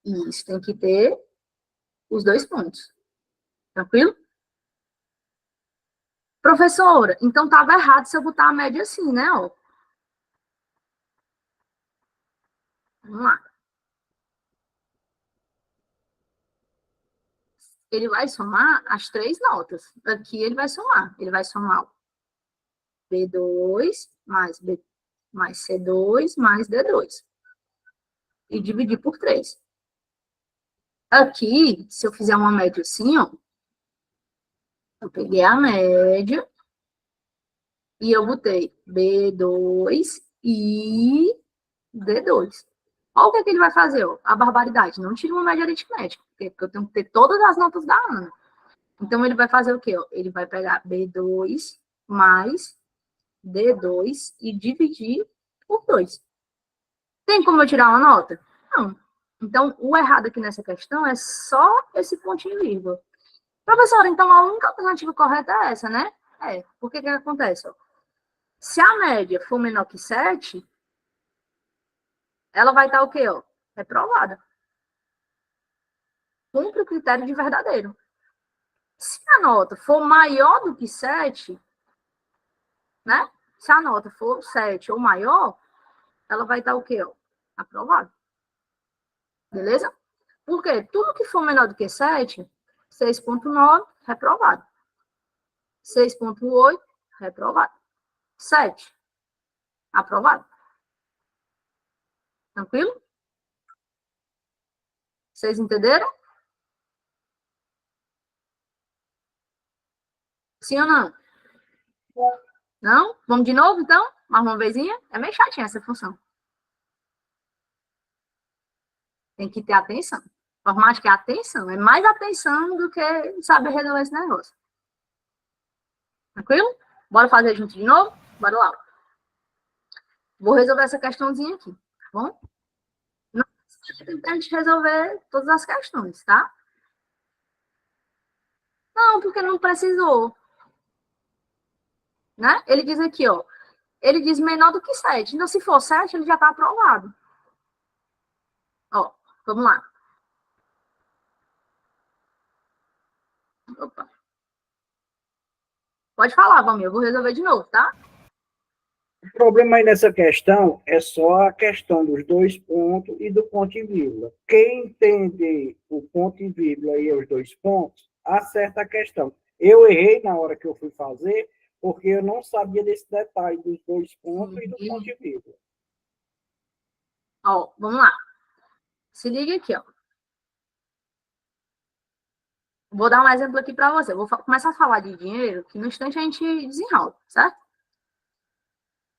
E isso tem que ter os 2 pontos. Tranquilo? Professora, então estava errado se eu botar a média assim, né? Ó. Vamos lá. Ele vai somar as 3 notas. Aqui ele vai somar. Ele vai somar B2 mais C2 mais D2. E dividir por 3. Aqui, se eu fizer uma média assim, ó, eu peguei a média e eu botei B2 e D2. Olha o que ele vai fazer, ó, a barbaridade. Não tira uma média aritmética, porque eu tenho que ter todas as notas da Ana. Então, ele vai fazer o quê? Ó? Ele vai pegar B2 mais D2 e dividir por 2. Tem como eu tirar uma nota? Não. Então, o errado aqui nessa questão é só esse pontinho e vírgula. Professora, então a única alternativa correta é essa, né? É. Por que que acontece? Ó? Se a média for menor que 7, ela vai estar o quê? Ó? Reprovada. Cumpre o critério de verdadeiro. Se a nota for maior do que 7, né? Se a nota for 7 ou maior, ela vai estar o quê? Ó? Aprovada. Beleza? Porque tudo que for menor do que 7, 6.9, reprovado. 6.8, reprovado. 7, aprovado. Tranquilo? Vocês entenderam? Sim ou não? Não? Vamos de novo, então? Mais uma vezinha? É meio chatinha essa função. Tem que ter atenção. Informática é atenção. É mais atenção do que saber resolver esse negócio. Tranquilo? Bora fazer junto de novo? Bora lá. Vou resolver essa questãozinha aqui, tá bom? Não a gente resolver todas as questões, tá? Não, porque não precisou. Né? Ele diz aqui, ó. ele diz menor do que 7. Então, se for 7, ele já está aprovado. Ó, vamos lá. Opa. Pode falar, Valmir, eu vou resolver de novo, tá? O problema aí nessa questão é só a questão dos 2 pontos e do ponto e vírgula. Quem entende o ponto e vírgula e os 2 pontos, acerta a questão. Eu errei na hora que eu fui fazer, porque eu não sabia desse detalhe dos 2 pontos e do ponto e vírgula. Ó, vamos lá. Se liga aqui, ó. Vou dar um exemplo aqui para você. Vou começar a falar de dinheiro, que no instante a gente desenrola, certo?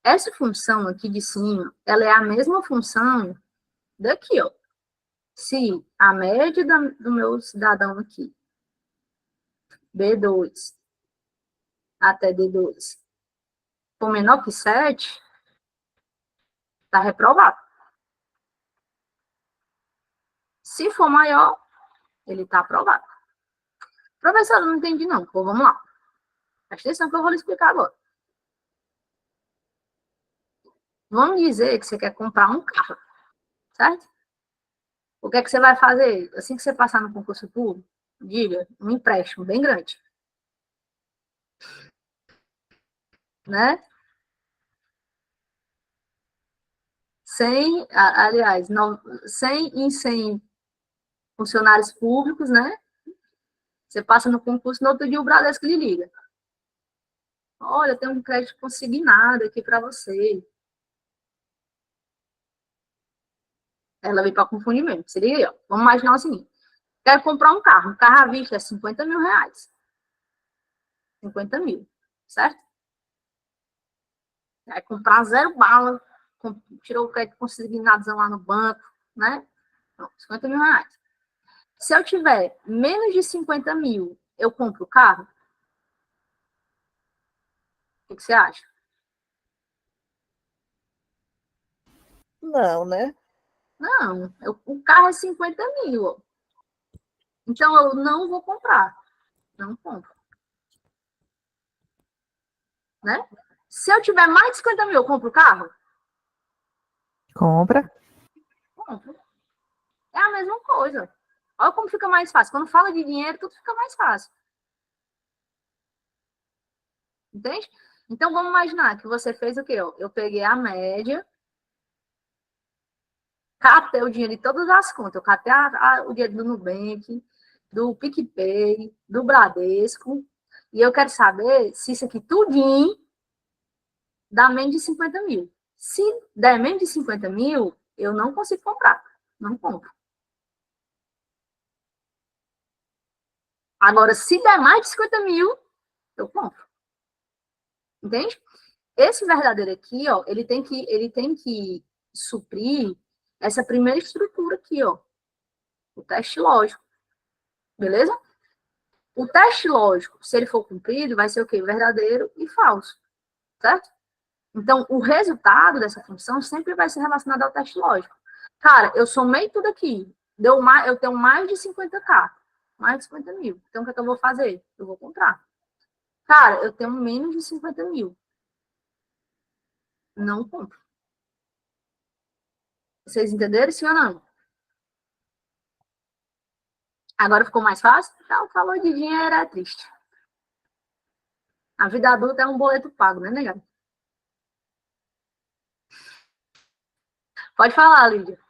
Essa função aqui de cima, ela é a mesma função daqui, ó. Se a média do meu cidadão aqui, B2 até D2, for menor que 7, está reprovado. Se for maior, ele está aprovado. Professor, eu não entendi não. Pô, vamos lá. Presta atenção que eu vou lhe explicar agora. Vamos dizer que você quer comprar um carro, certo? O que é que você vai fazer? Assim que você passar no concurso público, diga, um empréstimo bem grande. Né? 100, aliás, 100 em 100 funcionários públicos, né? Você passa no concurso, no outro dia o Bradesco lhe liga. Olha, tem um crédito consignado aqui para você. Ela veio para confundir mesmo. Se liga aí, ó. Vamos imaginar o seguinte. Quero comprar um carro. Um carro à vista é 50 mil reais. 50 mil, certo? Vai comprar 0 bala. Tirou o crédito consignado lá no banco, né? Pronto, 50 mil reais. Se eu tiver menos de 50 mil, eu compro o carro? O que você acha? Não, né? Não, o carro é 50 mil. Ó. Então, eu não vou comprar. Não compro. Né? Se eu tiver mais de 50 mil, eu compro o carro? Compra. Compro. É a mesma coisa. Olha como fica mais fácil. Quando fala de dinheiro, tudo fica mais fácil. Entende? Então, vamos imaginar que você fez o quê? Eu peguei a média, catei o dinheiro de todas as contas. Eu catei o dinheiro do Nubank, do PicPay, do Bradesco. E eu quero saber se isso aqui tudinho dá menos de 50 mil. Se der menos de 50 mil, eu não consigo comprar. Não compro. Agora, se der mais de 50 mil, eu compro. Entende? Esse verdadeiro aqui, ó, ele tem que suprir essa primeira estrutura aqui, ó. O teste lógico. Beleza? O teste lógico, se ele for cumprido, vai ser o quê? Verdadeiro e falso. Certo? Então, o resultado dessa função sempre vai ser relacionado ao teste lógico. Cara, eu somei tudo aqui. Eu tenho mais de 50k. Mais de 50 mil. Então, o que é que eu vou fazer? Eu vou comprar. Cara, eu tenho menos de 50 mil. Não compro. Vocês entenderam, sim ou não? Agora ficou mais fácil? Tá, o valor de dinheiro é triste. A vida adulta é um boleto pago, né, negado? Pode falar, Lídia.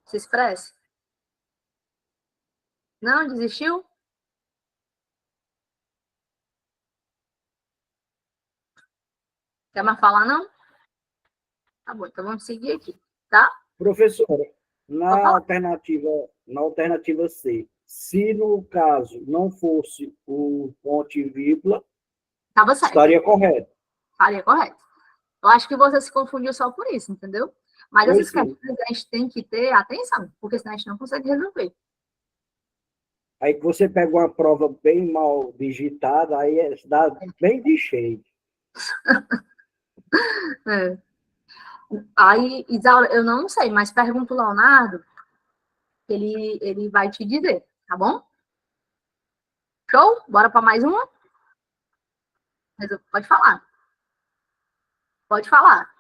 Se expresse. Não, desistiu? Quer mais falar, não? Tá bom, então vamos seguir aqui, tá? Professora, na alternativa C, se no caso não fosse o ponto e vírgula, Tava certo. estaria correto. Estaria correto. Eu acho que você se confundiu só por isso, entendeu? Mas essas questões a gente tem que ter atenção, porque senão a gente não consegue resolver. Aí que você pega uma prova bem mal digitada, aí dá bem de cheio. É. Aí, Isaura, eu não sei, mas pergunta o Leonardo, ele vai te dizer, tá bom? Show? Bora para mais uma? Pode falar. Pode falar.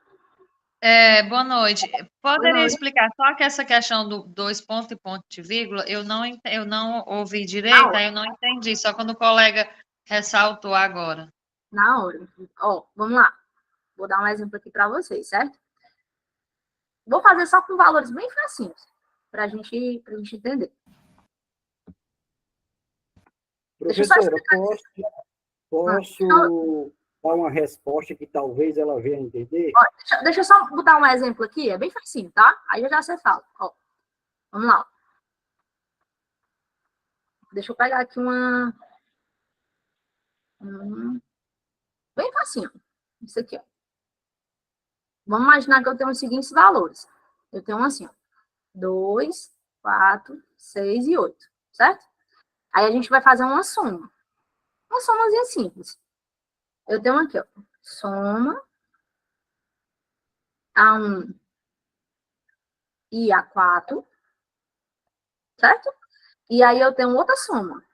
Boa noite. Boa Poderia noite. explicar só que essa questão do 2 pontos e ponto de vírgula, eu não ouvi direito, aí eu não entendi, só quando o colega ressaltou agora. Na hora. Ó, vamos lá. Vou dar um exemplo aqui para vocês, certo? Vou fazer só com valores bem facinhos, para a gente entender. Deixa eu só Professora, explicar. posso dar uma resposta que talvez ela venha entender? Ó, deixa eu só botar um exemplo aqui, é bem facinho, tá? Aí já você fala. Ó, vamos lá. Deixa eu pegar aqui uma... Bem facinho. Isso aqui, ó. Vamos imaginar que eu tenho os seguintes valores. Eu tenho assim, ó. 2, 4, 6 e 8, certo? Aí a gente vai fazer uma soma. Uma somazinha simples. Eu tenho aqui, ó. Soma A1 e A4, certo? E aí eu tenho outra soma.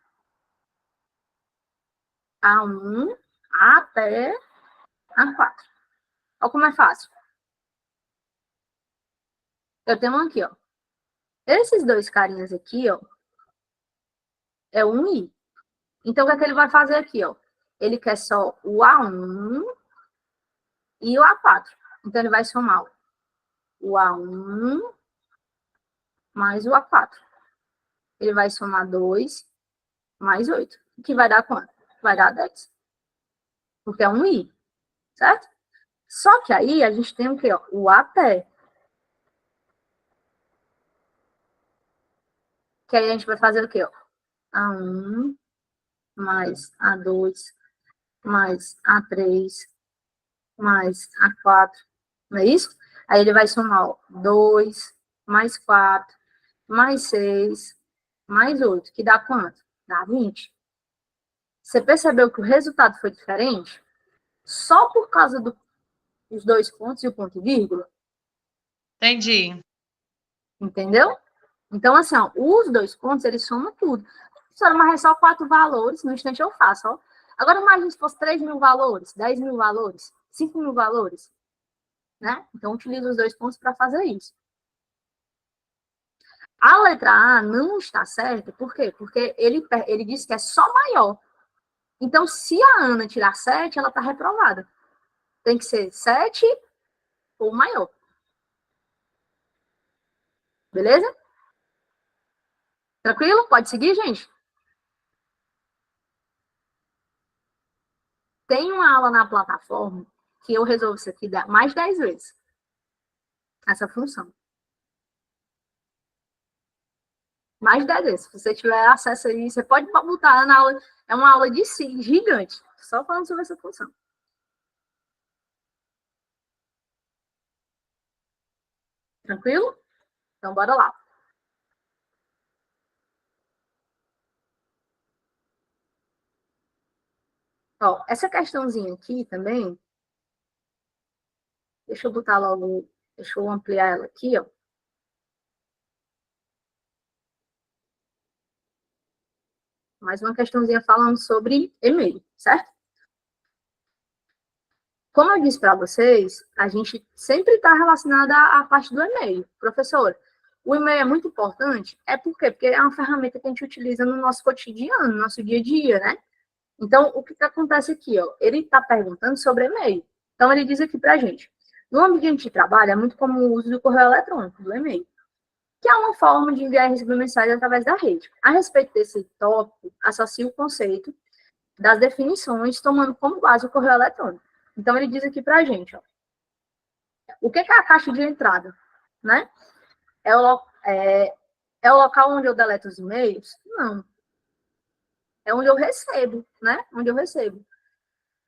A1 até A4. Olha como é fácil. Eu tenho aqui, ó. Esses dois carinhas aqui, ó, é um I. Então, o que é que ele vai fazer aqui, ó? Ele quer só o A1 e o A4. Então, ele vai somar o A1 mais o A4. Ele vai somar 2 mais 8. Que vai dar quanto? Vai dar 10. Porque é um I, certo? Só que aí a gente tem o quê? Ó? O até. Que aí a gente vai fazer o quê? Ó? A1 mais A2 mais A3 mais A4. Não é isso? Aí ele vai somar ó, 2 mais 4 mais 6 mais 8. Que dá quanto? Dá 20. Você percebeu que o resultado foi diferente? Só por causa dos 2 pontos e o ponto e vírgula? Entendi. Entendeu? Então, assim, ó, os 2 pontos, eles somam tudo. Mas é só 4 valores, no instante eu faço, ó. Agora, imagine se fosse 3.000 valores, 10.000 valores, 5.000 valores, né? Então, utiliza os 2 pontos para fazer isso. A letra A não está certa, por quê? Porque ele disse que é só maior. Então, se a Ana tirar 7, ela está reprovada. Tem que ser 7 ou maior. Beleza? Tranquilo? Pode seguir, gente? Tem uma aula na plataforma que eu resolvo isso aqui mais 10 vezes. Essa função. Mais 10 vezes. Se você tiver acesso aí, você pode botar na aula. É uma aula de si, gigante. Só falando sobre essa função. Tranquilo? Então, bora lá. Ó, essa questãozinha aqui também, deixa eu botar logo, deixa eu ampliar ela aqui, ó. Mais uma questãozinha falando sobre e-mail, certo? Como eu disse para vocês, a gente sempre está relacionada à parte do e-mail. Professor, o e-mail é muito importante? É por quê? Porque é uma ferramenta que a gente utiliza no nosso cotidiano, no nosso dia a dia, né? Então, o que acontece aqui, ó? Ele está perguntando sobre e-mail. Então, ele diz aqui para a gente, no ambiente de trabalho, é muito comum o uso do correio eletrônico, do e-mail, que é uma forma de enviar e receber mensagens através da rede. A respeito desse tópico, associa o conceito das definições, tomando como base o correio eletrônico. Então, ele diz aqui para a gente, ó, o que é a caixa de entrada, né? É o local onde eu deleto os e-mails? Não. É onde eu recebo, né? Onde eu recebo.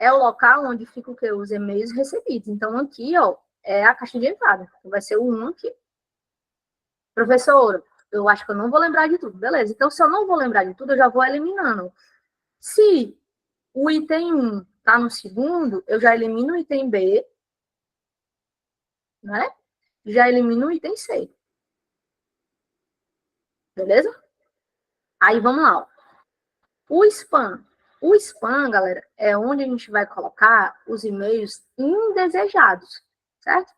É o local onde fica o quê? Os e-mails recebidos. Então, aqui, ó, é a caixa de entrada. Vai ser o 1 aqui. Professora, eu acho que eu não vou lembrar de tudo. Beleza. Então, se eu não vou lembrar de tudo, eu já vou eliminando. Se o item 1 está no segundo, eu já elimino o item B, né? Já elimino o item C. Beleza? Aí, vamos lá. Ó. O spam O spam, galera, é onde a gente vai colocar os e-mails indesejados, certo?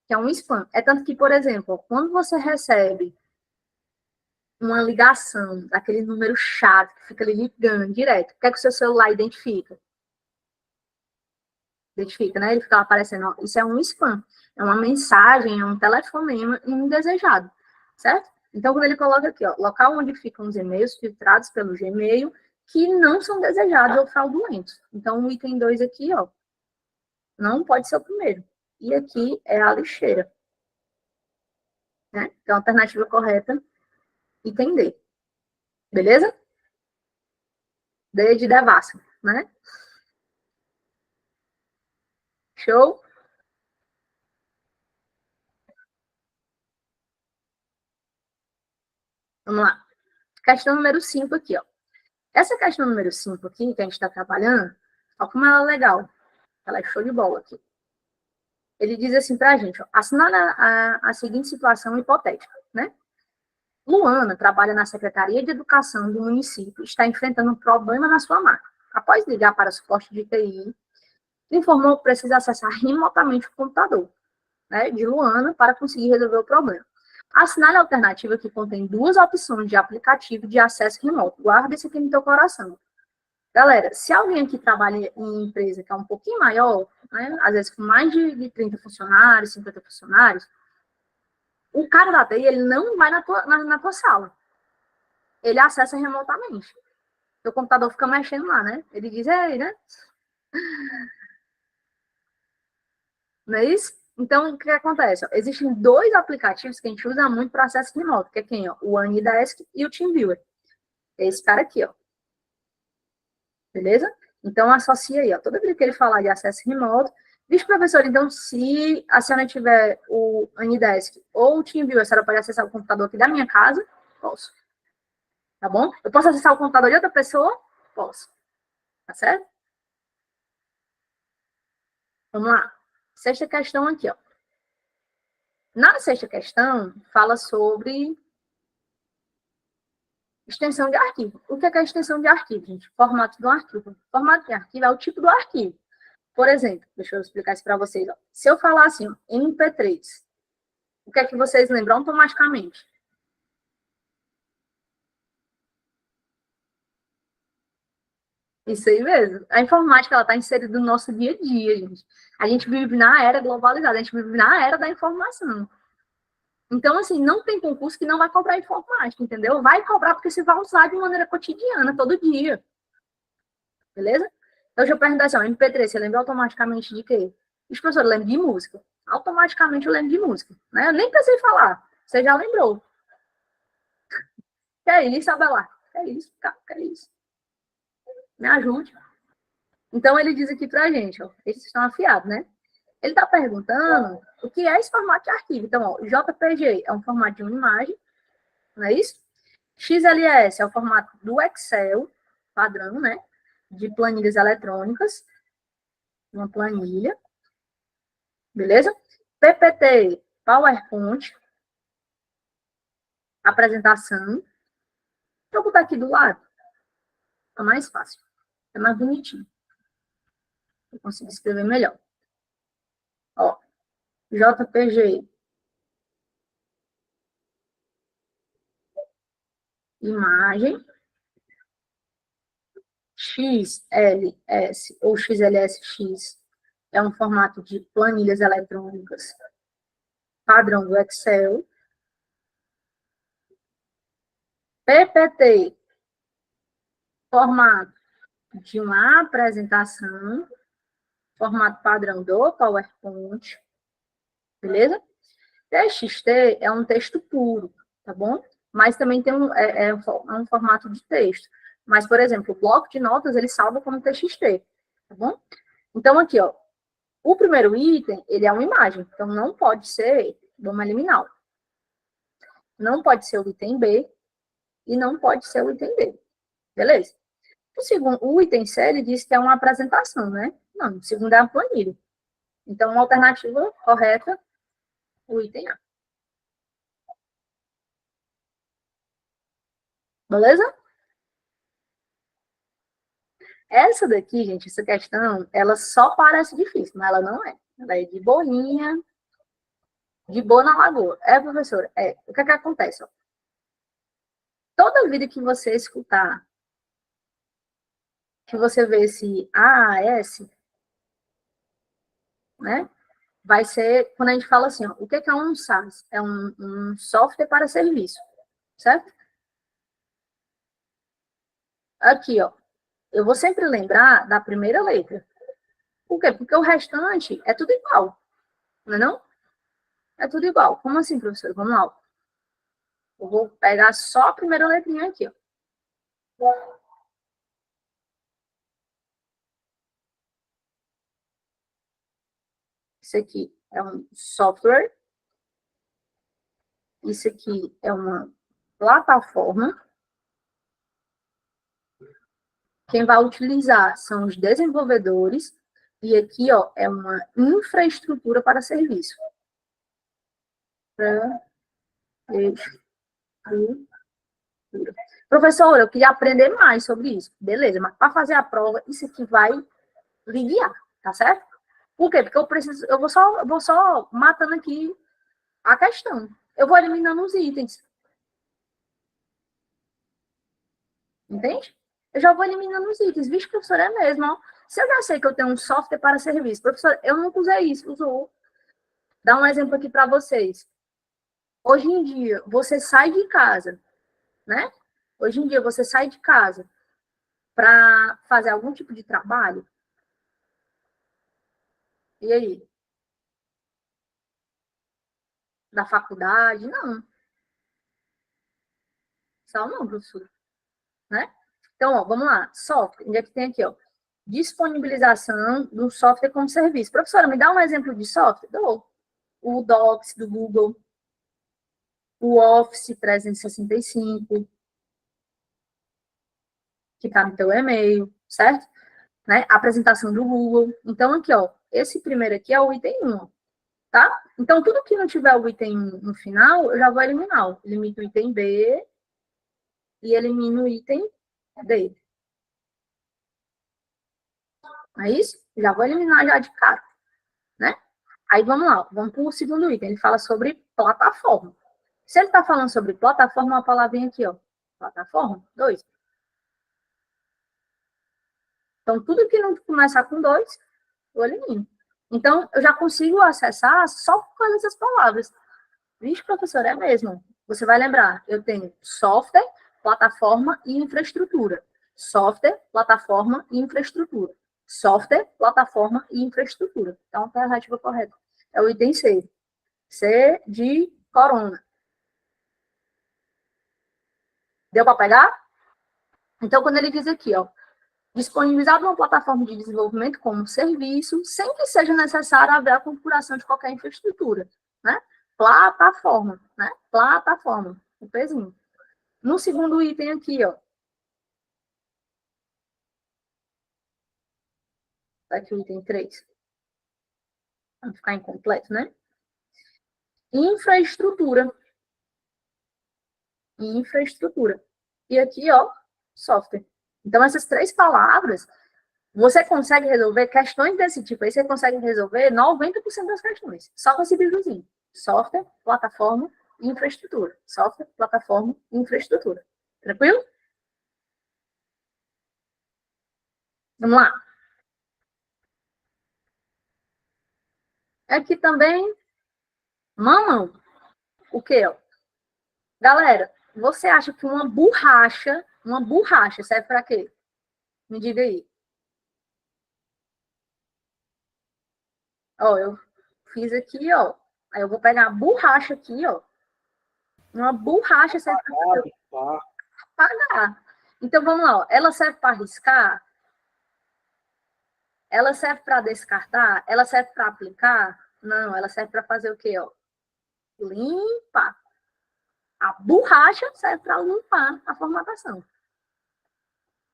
Que é um spam. É tanto que, por exemplo, quando você recebe uma ligação daquele número chato que fica ali ligando direto, o que é que o seu celular identifica? Identifica, né? Ele fica aparecendo, ó, isso é um spam. É uma mensagem, é um telefonema indesejado, certo? Então, quando ele coloca aqui, ó, local onde ficam os e-mails filtrados pelo Gmail que não são desejados ou fraudulentos. Então, o item 2 aqui, ó, não pode ser o primeiro. E aqui é a lixeira, né? Então, a alternativa correta, item D. Beleza? D de devassa, né? Show? Vamos lá. Questão número 5 aqui, ó. Essa questão número 5 aqui, que a gente está trabalhando, olha como ela é legal. Ela é show de bola aqui. Ele diz assim para a gente, ó, assinala a seguinte situação hipotética, né? Luana trabalha na Secretaria de Educação do município e está enfrentando um problema na sua máquina. Após ligar para o suporte de TI, informou que precisa acessar remotamente o computador, né, de Luana para conseguir resolver o problema. Assinale a alternativa que contém duas opções de aplicativo de acesso remoto. Guarda isso aqui no teu coração. Galera, se alguém aqui trabalha em empresa que é um pouquinho maior, né, às vezes com mais de 30 funcionários, 50 funcionários, o cara da TI, ele não vai na tua sala. Ele acessa remotamente. O computador fica mexendo lá, né? Ele diz, ei, né? Não é isso? Então, o que acontece? Existem dois aplicativos que a gente usa muito para acesso remoto, que é quem? Ó? O AnyDesk e o TeamViewer. É esse cara aqui, ó. Beleza? Então, associa aí, ó. Toda vez que ele falar de acesso remoto, diz, professor, então, se a senhora tiver o AnyDesk ou o TeamViewer, a senhora pode acessar o computador aqui da minha casa? Posso. Tá bom? Eu posso acessar o computador de outra pessoa? Posso. Tá certo? Vamos lá. Sexta questão aqui, ó. Na sexta questão, fala sobre extensão de arquivo. O que é a extensão de arquivo, gente? Formato do arquivo. Formato de arquivo é o tipo do arquivo. Por exemplo, deixa eu explicar isso para vocês. Ó. Se eu falar assim, ó, MP3, o que é que vocês lembram automaticamente? Isso aí mesmo. A informática, ela está inserida no nosso dia a dia, gente. A gente vive na era globalizada, a gente vive na era da informação. Então, assim, não tem concurso que não vai cobrar informática, entendeu? Vai cobrar porque você vai usar de maneira cotidiana, todo dia. Beleza? Então, deixa eu perguntar assim, ó, MP3, você lembra automaticamente de quê? Os professores lembram de música. Automaticamente eu lembro de música. Né? Eu nem precisei falar. Você já lembrou. Que é isso, Abelar? Que é isso, cara? Que é isso? Me ajude. Então, ele diz aqui pra gente, ó, esses estão afiados, né? Ele está perguntando o que é esse formato de arquivo. Então, ó, JPG é um formato de uma imagem, não é isso? XLS é o formato do Excel, padrão, né? De planilhas eletrônicas, uma planilha, beleza? PPT, PowerPoint, apresentação. Vou botar aqui do lado, é mais fácil, é mais bonitinho. Eu consigo escrever melhor. Ó, JPG, imagem, XLS ou XLSX é um formato de planilhas eletrônicas padrão do Excel. PPT, formato de uma apresentação, formato padrão do PowerPoint, beleza? TXT é um texto puro, tá bom? Mas também tem um formato de texto. Mas, por exemplo, o bloco de notas, ele salva como TXT, tá bom? Então, aqui, ó, o primeiro item, ele é uma imagem, então não pode ser, vamos eliminar, não pode ser o item B e não pode ser o item D, beleza? O segundo, o item C, ele diz que é uma apresentação, né? Não, o segundo é a planilha. Então, a alternativa correta, o item A. Beleza? Essa daqui, gente, essa questão, ela só parece difícil, mas ela não é. Ela é de boinha, de boa na lagoa. É, professora? É. O que é que acontece? Ó? Toda vida que você escutar, que você vê esse AAS, né? Vai ser, quando a gente fala assim, ó, o que é um SaaS? É um software para serviço, certo? Aqui, ó, eu vou sempre lembrar da primeira letra. Por quê? Porque o restante é tudo igual, não é não? É tudo igual. Como assim, professor? Vamos lá. Eu vou pegar só a primeira letrinha aqui, ó. Isso aqui é um software. Isso aqui é uma plataforma. Quem vai utilizar são os desenvolvedores. E aqui, ó, é uma infraestrutura para serviço. Professora, eu queria aprender mais sobre isso. Beleza, mas para fazer a prova, isso aqui vai lhe guiar, tá certo? Por quê? Porque eu vou só matando aqui a questão. Eu vou eliminando os itens. Entende? Eu já vou eliminando os itens. Vixe, professor, é mesmo, ó. Se eu já sei que eu tenho um software para serviço, professor, eu nunca usei isso, usou. Dá um exemplo aqui para vocês. Hoje em dia, você sai de casa, né? Hoje em dia, você sai de casa para fazer algum tipo de trabalho. E aí? Da faculdade? Não. Só não, professor. Né? Então, ó, vamos lá. Software. Onde é que tem aqui, ó? Disponibilização do software como serviço. Professora, me dá um exemplo de software? Dou. O Docs do Google. O Office 365. Que está no teu e-mail, certo? Né? A apresentação do Google. Então, aqui, ó. Esse primeiro aqui é o item 1, tá? Então, tudo que não tiver o item 1 no final, eu já vou eliminar. Ó. Elimino o item B e elimino o item D. Não é isso? Já vou eliminar já de cara, né? Aí vamos lá, vamos para o segundo item. Ele fala sobre plataforma. Se ele está falando sobre plataforma, uma palavrinha aqui, ó. Plataforma, 2. Então, tudo que não começar com 2, eu elimino. Então, eu já consigo acessar só por causa dessas palavras. Vixe, professor, é mesmo. Você vai lembrar, eu tenho software, plataforma e infraestrutura. Software, plataforma e infraestrutura. Software, plataforma e infraestrutura. Então, a alternativa correta é o item C. C de corona. Deu para pegar? Então, quando ele diz aqui, ó, disponibilizado uma plataforma de desenvolvimento como serviço, sem que seja necessário haver a configuração de qualquer infraestrutura, né? Plataforma, né? Plataforma, o pezinho. No segundo item aqui, ó. Tá aqui o item 3. Para não ficar incompleto, né? Infraestrutura. Infraestrutura. E aqui, ó, software. Então, essas 3 palavras, você consegue resolver questões desse tipo aí, você consegue resolver 90% das questões. Só com esse bijuzinho. Software, plataforma e infraestrutura. Software, plataforma e infraestrutura. Tranquilo? Vamos lá. Aqui também, mamão. O quê, ó? Galera, você acha que uma borracha serve para quê? Me diga aí. Ó, eu fiz aqui, ó. Aí eu vou pegar a borracha aqui, ó. Uma borracha serve para apagar. Então, vamos lá, ó. Ela serve para riscar? Ela serve para descartar? Ela serve para aplicar? Não, ela serve para fazer o quê, ó? Limpar. A borracha serve para limpar a formatação.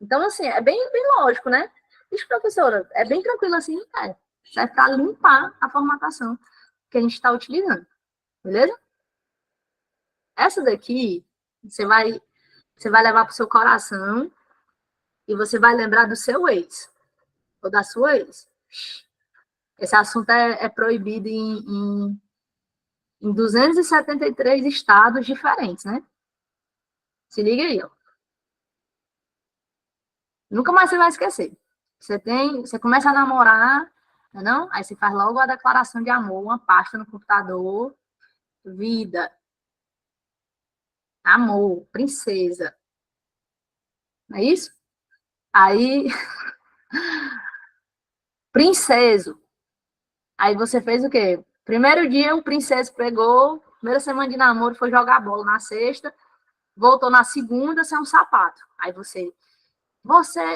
Então, assim, é bem lógico, né? Isso, professora, é bem tranquilo assim, serve para limpar a formatação que a gente está utilizando. Beleza? Essa daqui, você vai levar para o seu coração e você vai lembrar do seu ex, ou da sua ex. Esse assunto é proibido em 273 estados diferentes, né? Se liga aí, ó. Nunca mais você vai esquecer. Você começa a namorar, não? Aí você faz logo a declaração de amor, uma pasta no computador, vida, amor, princesa. Não é isso? Aí, princeso. Aí você fez o quê? Primeiro dia o princeso pegou, primeira semana de namoro foi jogar bola na sexta, voltou na segunda sem um sapato. Aí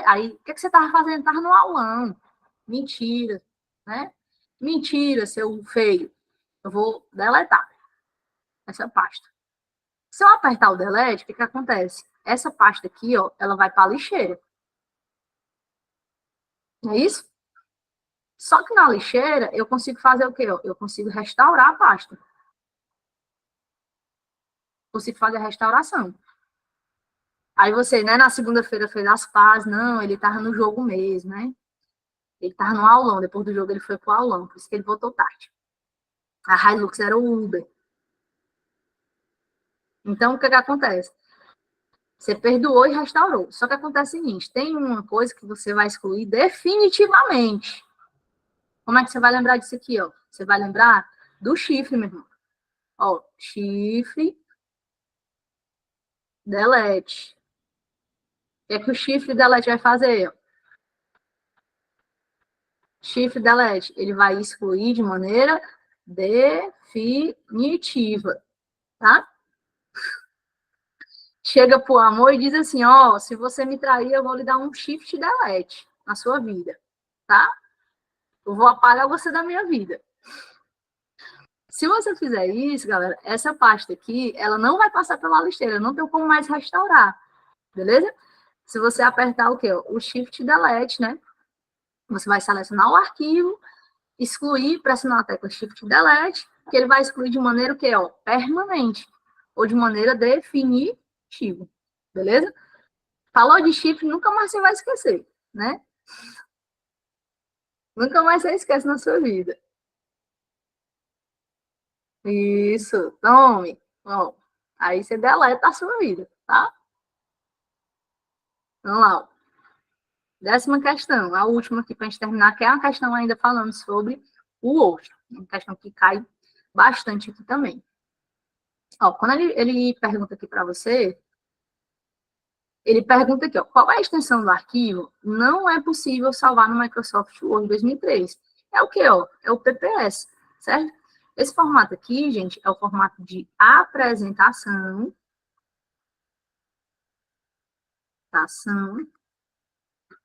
aí, o que você tava fazendo? Tava no aulão. Mentira, né? Mentira, seu feio. Eu vou deletar essa pasta. Se eu apertar o delete, o que acontece? Essa pasta aqui, ó, ela vai para a lixeira. Não é isso? Só que na lixeira, eu consigo fazer o quê? Eu consigo restaurar a pasta. Consigo fazer a restauração. Aí você, né, na segunda-feira fez as pazes, não, ele tava no jogo mesmo, né? Ele tava no aulão, depois do jogo ele foi pro aulão, por isso que ele voltou tarde. A Hilux era o Uber. Então, o que acontece? Você perdoou e restaurou. Só que acontece o seguinte, tem uma coisa que você vai excluir definitivamente. Como é que você vai lembrar disso aqui, ó? Você vai lembrar do chifre, meu irmão. Ó, chifre, delete. O que é que o chifre delete vai fazer? Ó? Chifre delete, ele vai excluir de maneira definitiva, tá? Chega pro amor e diz assim, ó, se você me trair, eu vou lhe dar um shift delete na sua vida, tá? Eu vou apagar você da minha vida. Se você fizer isso, galera, essa pasta aqui, ela não vai passar pela lixeira, não tem como mais restaurar, beleza? Se você apertar o quê? O shift delete, né? Você vai selecionar o arquivo, excluir, pressionar a tecla shift delete, que ele vai excluir de maneira o quê? Ó, permanente, ou de maneira definitiva, beleza? Falou de chifre, nunca mais você vai esquecer, né? Nunca mais você esquece na sua vida. Isso, tome. Bom, aí você deleta a sua vida, tá? Vamos lá. 10ª questão, a última aqui para a gente terminar, que é uma questão ainda falando sobre o Word. Uma questão que cai bastante aqui também. Ó, quando ele pergunta aqui para você, ele pergunta aqui, ó, qual é a extensão do arquivo? Não é possível salvar no Microsoft Word 2003. É o que, ó? É o PPS, certo? Esse formato aqui, gente, é o formato de apresentação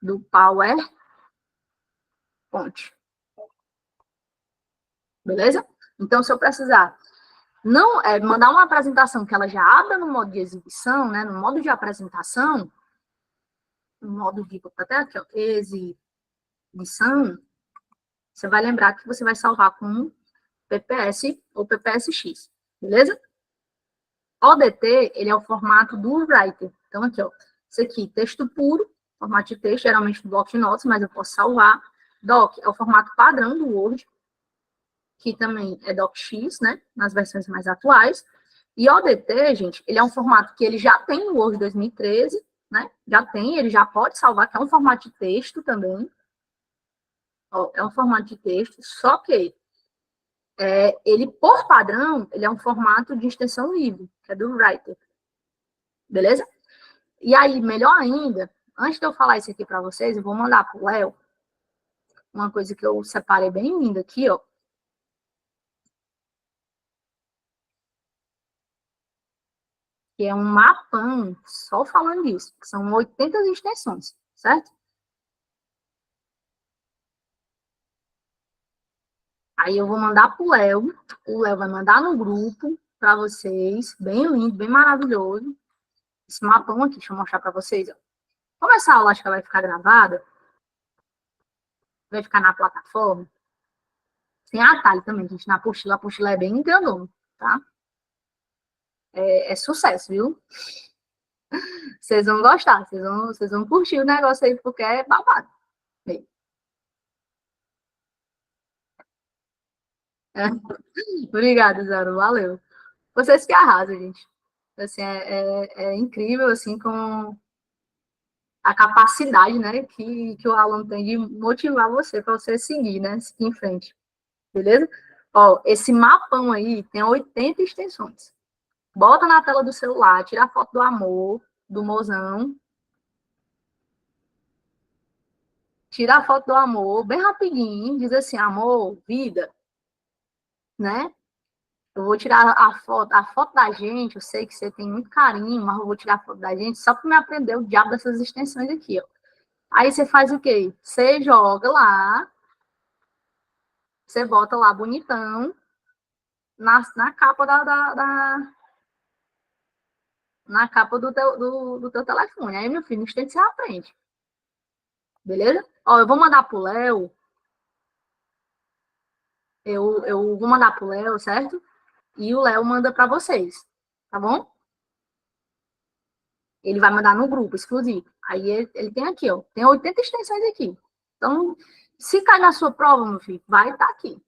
do PowerPoint. Beleza? Então, se eu precisar não mandar uma apresentação que ela já abra no modo de exibição, né, no modo de apresentação, no modo de, até aqui, ó, exibição, você vai lembrar que você vai salvar com PPS ou PPSX, beleza? ODT, ele é o formato do Writer. Então, aqui, ó, isso aqui, texto puro, formato de texto, geralmente do bloco de notas, mas eu posso salvar. Doc é o formato padrão do Word, que também é DocX, né, nas versões mais atuais. E ODT, gente, ele é um formato que ele já tem no Word 2013, né, já tem, ele já pode salvar, que é um formato de texto também. Ó, é um formato de texto, só que ele, por padrão, ele é um formato de extensão livre, que é do Writer. Beleza? E aí, melhor ainda, antes de eu falar isso aqui para vocês, eu vou mandar para o Léo uma coisa que eu separei bem linda aqui, ó. Que é um mapão só falando disso, que são 80 extensões, certo? Aí eu vou mandar para o Léo vai mandar no grupo para vocês, bem lindo, bem maravilhoso. Esse mapão aqui, deixa eu mostrar para vocês, ó. Como essa aula acho que ela vai ficar gravada, vai ficar na plataforma, tem atalho também, gente, na apostila. A apostila é bem grandona, tá? É sucesso, viu? Vocês vão gostar, vocês vão curtir o negócio aí, porque é babado. É. Obrigada, Zaro, valeu. Vocês que arrasam, gente. Assim, é incrível, assim, com a capacidade, né, que o aluno tem de motivar você para você seguir, né, seguir em frente. Beleza? Ó, esse mapão aí tem 80 extensões. Bota na tela do celular, tira a foto do amor, do mozão. Tira a foto do amor, bem rapidinho, diz assim, amor, vida, né? Eu vou tirar a foto da gente, eu sei que você tem muito carinho, mas eu vou tirar a foto da gente só para me aprender o diabo dessas extensões aqui, ó. Aí você faz o quê? Você joga lá, você bota lá bonitão, na capa na capa do teu telefone. Aí, meu filho, no instante você aprende. Beleza? Ó, eu vou mandar pro Léo. Eu vou mandar pro Léo, certo? E o Léo manda para vocês, tá bom? Ele vai mandar no grupo exclusivo. Aí ele tem aqui, ó, tem 80 extensões aqui. Então, se cair na sua prova, meu filho, vai estar aqui.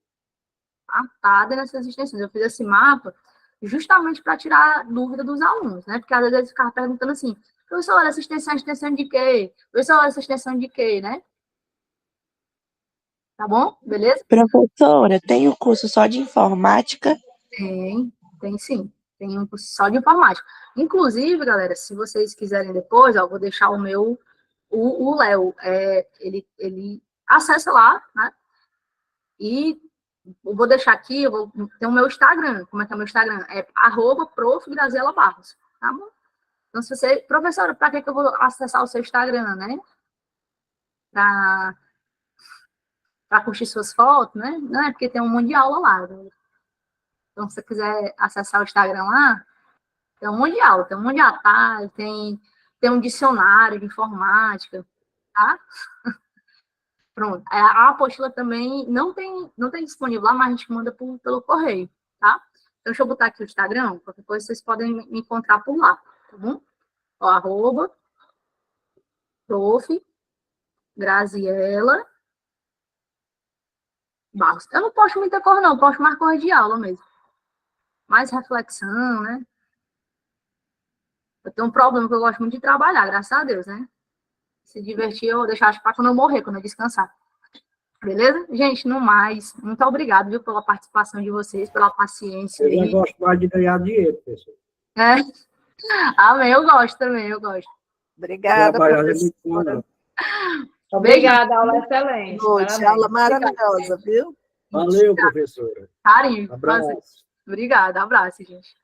Tá dentro dessas extensões. Eu fiz esse mapa justamente para tirar dúvida dos alunos, né? Porque às vezes eles ficavam perguntando assim, professor, essa extensão é extensão de quê? Professor, essa extensão de quê, né? Tá bom? Beleza? Professora, tem o curso só de informática? Tem sim. Tem um curso só de informática. Inclusive, galera, se vocês quiserem depois, ó, eu vou deixar o meu, o Léo, ele acessa lá, né? E eu vou deixar aqui, tem o meu Instagram. Como é que é o meu Instagram? É @prof.graziela_barros, tá bom? Então, se você, professora, para que eu vou acessar o seu Instagram, né? Para curtir suas fotos, né? Não é porque tem um monte de aula lá. Né? Então, se você quiser acessar o Instagram lá, tem um monte de aula, tem um monte de atalho, tem um dicionário de informática, tá? Pronto. A apostila também não tem disponível lá, mas a gente manda pelo correio, tá? Então, deixa eu botar aqui o Instagram, qualquer coisa vocês podem me encontrar por lá, tá bom? Ó, @prof. Graziela Barros. Eu não posto muita cor, não, eu posto mais cor de aula mesmo. Mais reflexão, né? Eu tenho um problema que eu gosto muito de trabalhar, graças a Deus, né? Se divertir, eu deixar para quando eu morrer, quando eu descansar. Beleza? Gente, no mais, muito obrigado, viu, pela participação de vocês, pela paciência. Eu gosto mais de ganhar dinheiro, pessoal. É. Amém, eu gosto também, eu gosto. Obrigada, professora. Obrigada, aula excelente. Noite, aula maravilhosa, viu? Valeu, professora. Carinho. Abraço. Obrigada, abraço, gente.